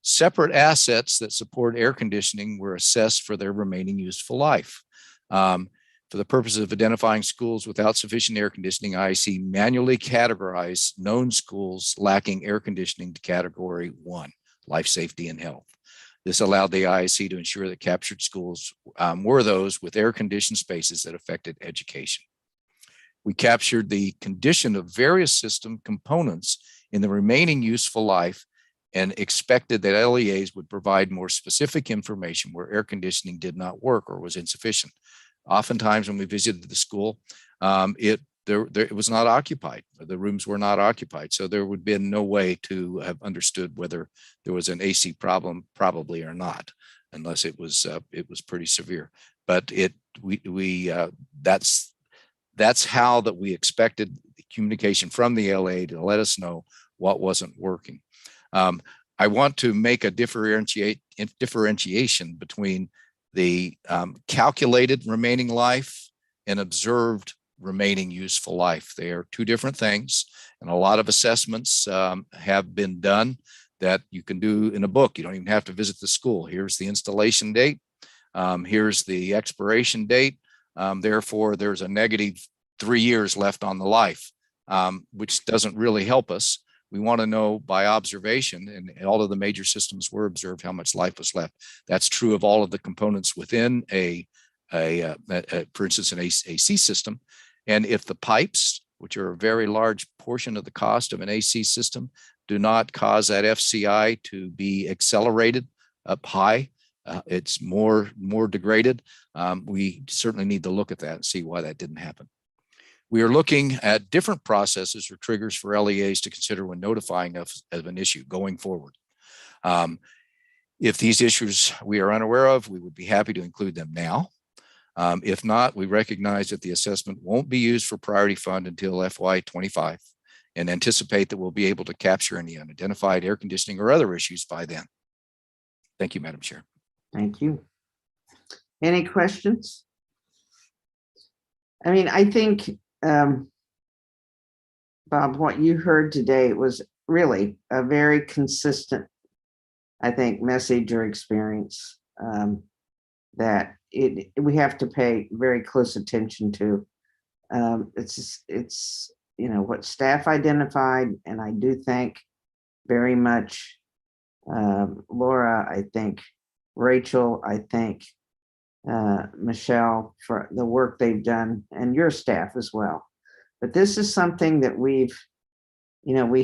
[SPEAKER 10] Separate assets that support air conditioning were assessed for their remaining useful life. For the purpose of identifying schools without sufficient air conditioning, IEC manually categorized known schools lacking air conditioning to category 1, life safety and health. This allowed the IEC to ensure that captured schools were those with air-conditioned spaces that affected education. We captured the condition of various system components in the remaining useful life and expected that LEAs would provide more specific information where air conditioning did not work or was insufficient. Oftentimes when we visited the school, it was not occupied. The rooms were not occupied. So there would be no way to have understood whether there was an AC problem, probably or not, unless it was pretty severe. But that's how that we expected the communication from the LA to let us know what wasn't working. I want to make a differentiation between the calculated remaining life and observed remaining useful life. They are two different things, and a lot of assessments have been done that you can do in a book. You don't even have to visit the school. Here's the installation date. Here's the expiration date. Therefore, there's a negative 3 years left on the life, which doesn't really help us. We want to know by observation, and all of the major systems were observed how much life was left. That's true of all of the components within for instance, an AC system. And if the pipes, which are a very large portion of the cost of an AC system, do not cause that FCI to be accelerated up high, it's more degraded. We certainly need to look at that and see why that didn't happen. We are looking at different processes or triggers for LEAs to consider when notifying us of an issue going forward. If these issues we are unaware of, we would be happy to include them now. If not, we recognize that the assessment won't be used for priority fund until FY25 and anticipate that we'll be able to capture any unidentified air conditioning or other issues by then. Thank you, Madam Chair.
[SPEAKER 1] Thank you. Any questions? I mean, I think, Bob, what you heard today was really a very consistent, I think, message or experience that we have to pay very close attention to. It's what staff identified, and I do thank very much Laura, I think Rachel, I thank Michelle for the work they've done, and your staff as well. But this is something that we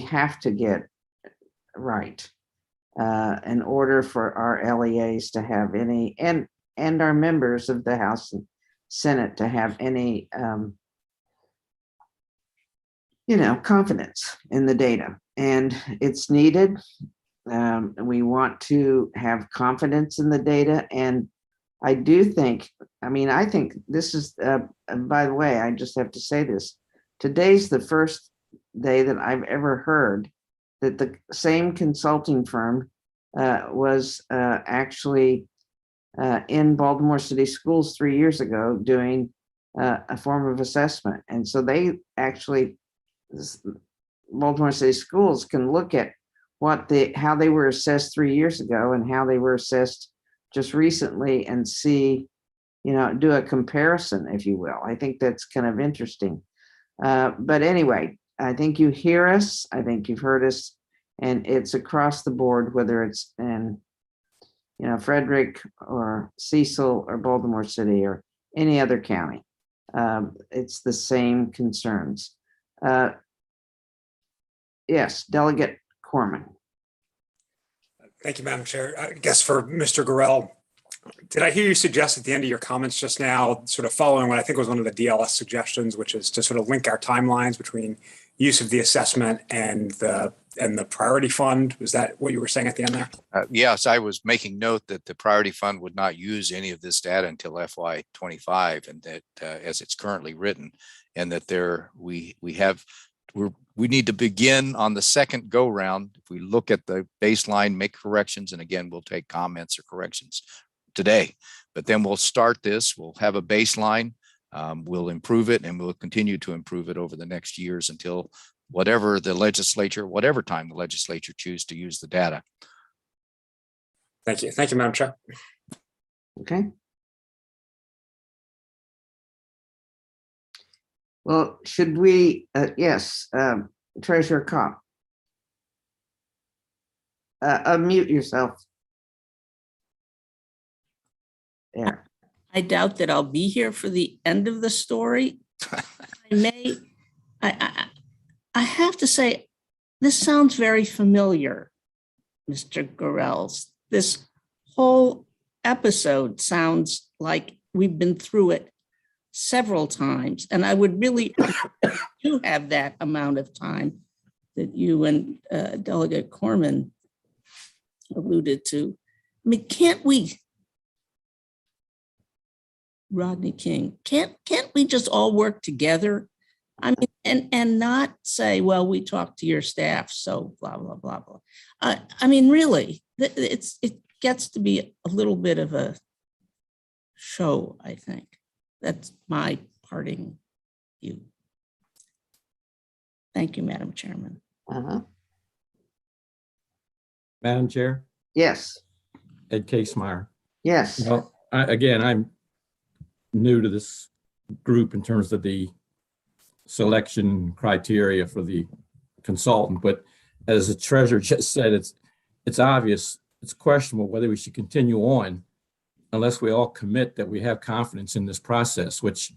[SPEAKER 1] have to get right in order for our LEAs to have any, and our members of the House and Senate to have any, confidence in the data. And it's needed. We want to have confidence in the data. And I do think, I think this is, by the way, I just have to say this. Today's the first day that I've ever heard that the same consulting firm was actually in Baltimore City Schools 3 years ago doing a form of assessment. And so they actually, Baltimore City Schools can look at how they were assessed 3 years ago and how they were assessed just recently and see, do a comparison, if you will. I think that's kind of interesting. But anyway, I think you hear us. I think you've heard us, and it's across the board, whether it's in, Frederick or Cecil or Baltimore City or any other county. It's the same concerns. Yes, Delegate Corman.
[SPEAKER 11] Thank you, Madam Chair. I guess for Mr. Gorell, did I hear you suggest at the end of your comments just now, sort of following what I think was one of the DLS suggestions, which is to sort of link our timelines between use of the assessment and the priority fund? Was that what you were saying at the end there?
[SPEAKER 10] Yes, I was making note that the priority fund would not use any of this data until FY25, and that as it's currently written, and that we need to begin on the second go round. If we look at the baseline, make corrections, and again, we'll take comments or corrections today, but then we'll start this, we'll have a baseline, we'll improve it, and we'll continue to improve it over the next years until whatever time the legislature choose to use the data.
[SPEAKER 11] Thank you. Thank you, Madam Chair.
[SPEAKER 1] Okay. Well, should we, yes, Treasurer Kopp. Unmute yourself. there.
[SPEAKER 12] I doubt that I'll be here for the end of the story. I have to say, this sounds very familiar, Mr. Gorels. This whole episode sounds like we've been through it several times. And I would really do have that amount of time that you and Delegate Corman alluded to. I mean, can't we, Rodney King, can't we just all work together? I mean, and not say, well, we talked to your staff, so blah, blah, blah, blah. I mean, really, it gets to be a little bit of a show, I think. That's my parting view. Thank you, Madam Chairman.
[SPEAKER 13] Madam Chair,
[SPEAKER 1] Yes,
[SPEAKER 13] Ed Casemeyer.
[SPEAKER 1] yes.
[SPEAKER 13] Well, I'm new to this group in terms of the selection criteria for the consultant, but as the treasurer just said, it's obvious, it's questionable whether we should continue on unless we all commit that we have confidence in this process, which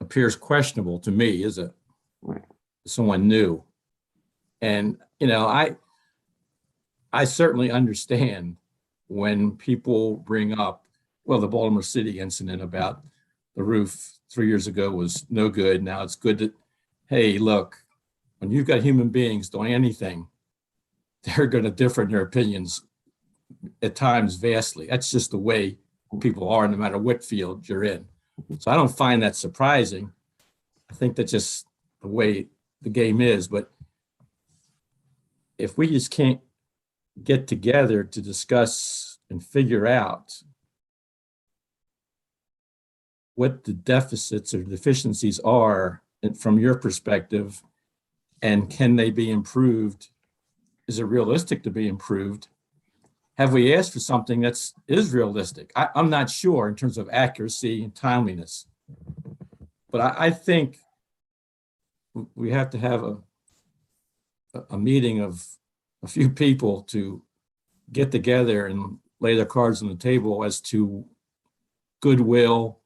[SPEAKER 13] appears questionable to me as someone new. And, you know, I certainly understand when people bring up, well, the Baltimore City incident about the roof 3 years ago was no good. Now it's good that, hey, look, when you've got human beings doing anything, they're going to differ in their opinions at times vastly. That's just the way people are, no matter what field you're in. So I don't find that surprising. I think that's just the way the game is. But if we just can't get together to discuss and figure out what the deficits or deficiencies are from your perspective, and can they be improved? Is it realistic to be improved? Have we asked for something that is realistic? I'm not sure in terms of accuracy and timeliness, but I think we have to have a meeting of a few people to get together and lay their cards on the table as to goodwill,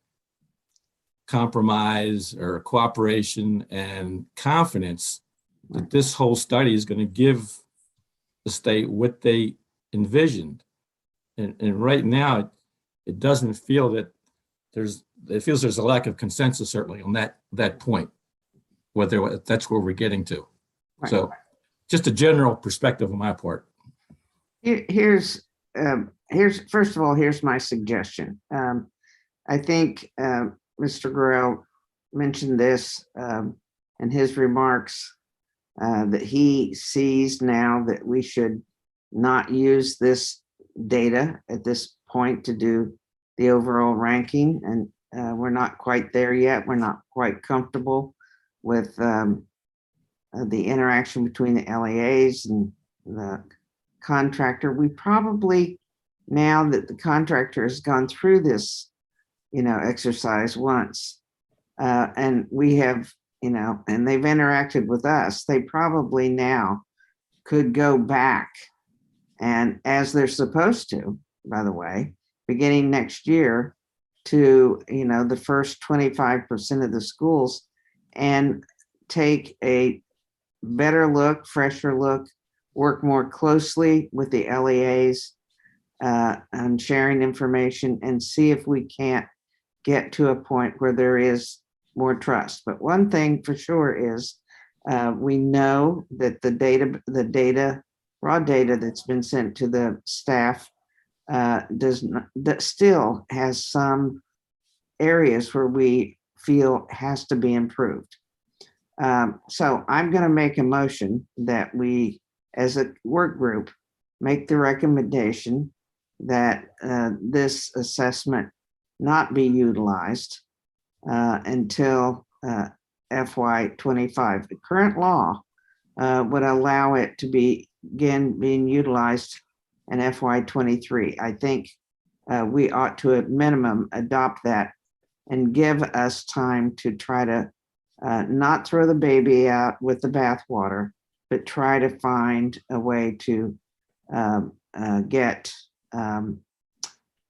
[SPEAKER 13] compromise, or cooperation and confidence that this whole study is going to give the state what they envisioned. And right now, it doesn't feel that it feels there's a lack of consensus, certainly on that point, whether that's where we're getting to.
[SPEAKER 1] Right.
[SPEAKER 13] So just a general perspective on my part.
[SPEAKER 1] Here's first of all, here's my suggestion. I think Mr. Gorel mentioned this in his remarks, that he sees now that we should not use this data at this point to do the overall ranking. And we're not quite there yet. We're not quite comfortable with the interaction between the LEAs and the contractor. We probably, now that the contractor has gone through this, exercise once, and we have, and they've interacted with us, they probably now could go back, and as they're supposed to, by the way, beginning next year, to, the first 25% of the schools and take a better look, fresher look, work more closely with the LEAs on sharing information, and see if we can't get to a point where there is more trust. But one thing for sure is we know that the raw data that's been sent to the staff that still has some areas where we feel has to be improved. So I'm going to make a motion that we, as a work group, make the recommendation that this assessment not be utilized until FY25. The current law would allow it to begin being utilized in FY23. I think we ought to, at minimum, adopt that and give us time to try to not throw the baby out with the bathwater, but try to find a way to get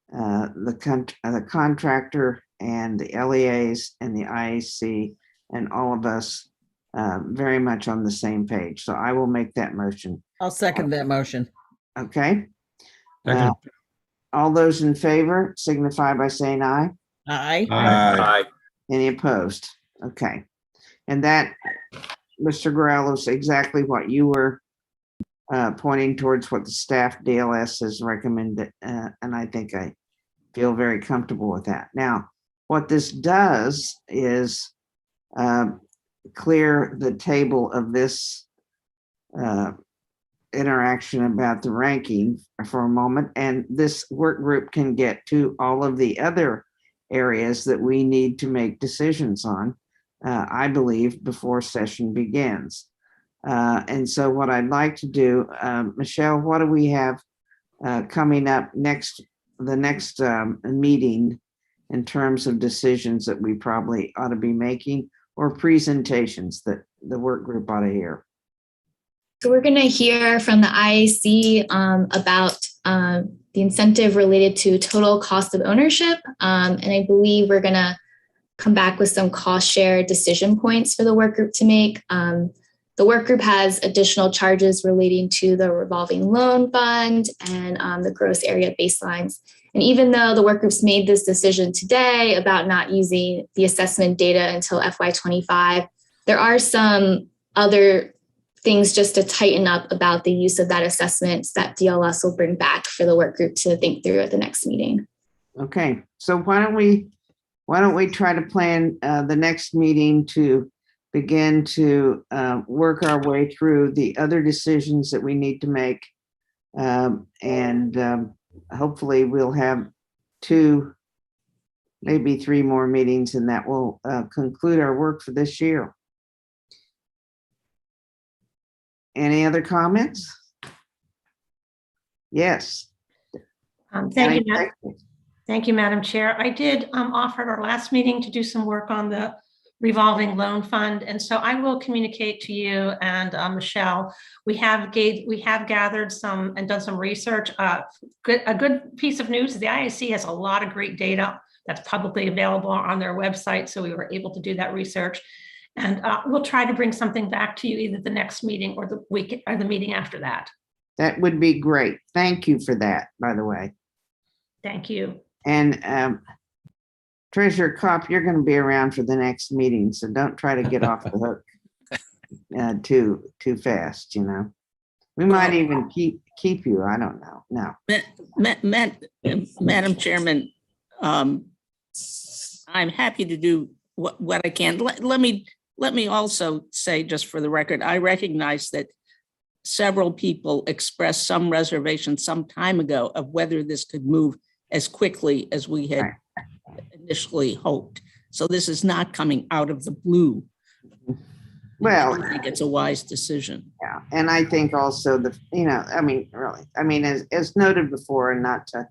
[SPEAKER 1] the contractor and the LEAs and the IAC and all of us very much on the same page. So I will make that motion.
[SPEAKER 14] I'll second that motion.
[SPEAKER 1] Okay.
[SPEAKER 13] Second.
[SPEAKER 1] All those in favor signify by saying aye.
[SPEAKER 14] Aye.
[SPEAKER 7] Aye.
[SPEAKER 1] Any opposed? Okay. And that, Mr. Gorell, is exactly what you were pointing towards, what the staff DLS has recommended. And I think I feel very comfortable with that. Now, what this does is clear the table of this interaction about the ranking for a moment, and this work group can get to all of the other areas that we need to make decisions on, I believe, before session begins. And so what I'd like to do, Michelle, what do we have coming up the next meeting in terms of decisions that we probably ought to be making, or presentations that the work group ought to hear?
[SPEAKER 2] So we're going to hear from the IAC about the incentive related to total cost of ownership. And I believe we're going to come back with some cost share decision points for the work group to make. The work group has additional charges relating to the revolving loan fund and the gross area baselines. And even though the work group's made this decision today about not using the assessment data until FY25, there are some other things just to tighten up about the use of that assessment that DLS will bring back for the work group to think through at the next meeting.
[SPEAKER 1] Okay, so why don't we try to plan the next meeting to begin to work our way through the other decisions that we need to make, and hopefully we'll have 2, maybe 3 more meetings, and that will conclude our work for this year. Any other comments? Yes.
[SPEAKER 6] Thank you, Madam Chair. I did offer at our last meeting to do some work on the revolving loan fund, and so I will communicate to you and Michelle. We have gathered some and done some research. A good piece of news is the IAC has a lot of great data that's publicly available on their website, so we were able to do that research. And we'll try to bring something back to you either the next meeting or the week or the meeting after that.
[SPEAKER 1] That would be great. Thank you for that, by the way.
[SPEAKER 6] Thank you.
[SPEAKER 1] And Treasurer Kopp, you're going to be around for the next meeting, so don't try to get off the hook too fast. You know, we might even keep you. I don't know. No.
[SPEAKER 12] Madam Chairman, I'm happy to do what I can. Let me also say, just for the record, I recognize that several people expressed some reservation some time ago of whether this could move as quickly as we had initially hoped. So this is not coming out of the blue.
[SPEAKER 1] Well,
[SPEAKER 12] I think it's a wise decision.
[SPEAKER 1] Yeah, and I think also as noted before, and not to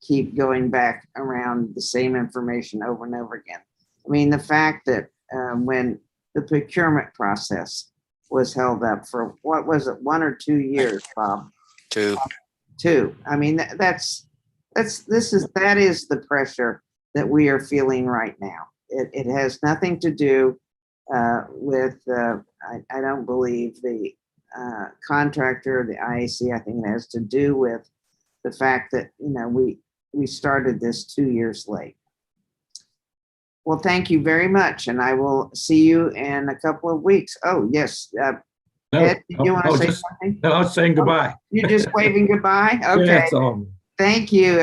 [SPEAKER 1] keep going back around the same information over and over again. I mean, the fact that when the procurement process was held up for, what was it, 1 or 2 years, Bob?
[SPEAKER 10] 2.
[SPEAKER 1] 2. I mean, that is the pressure that we are feeling right now. It has nothing to do with, I don't believe the contractor, the IAC. I think it has to do with the fact that, we started this 2 years late. Well, thank you very much, and I will see you in a couple of weeks. Oh, yes. Ed, did you want to say something?
[SPEAKER 13] No, I was saying goodbye.
[SPEAKER 1] You're just waving goodbye? Okay.
[SPEAKER 13] Yeah,
[SPEAKER 1] Thank you.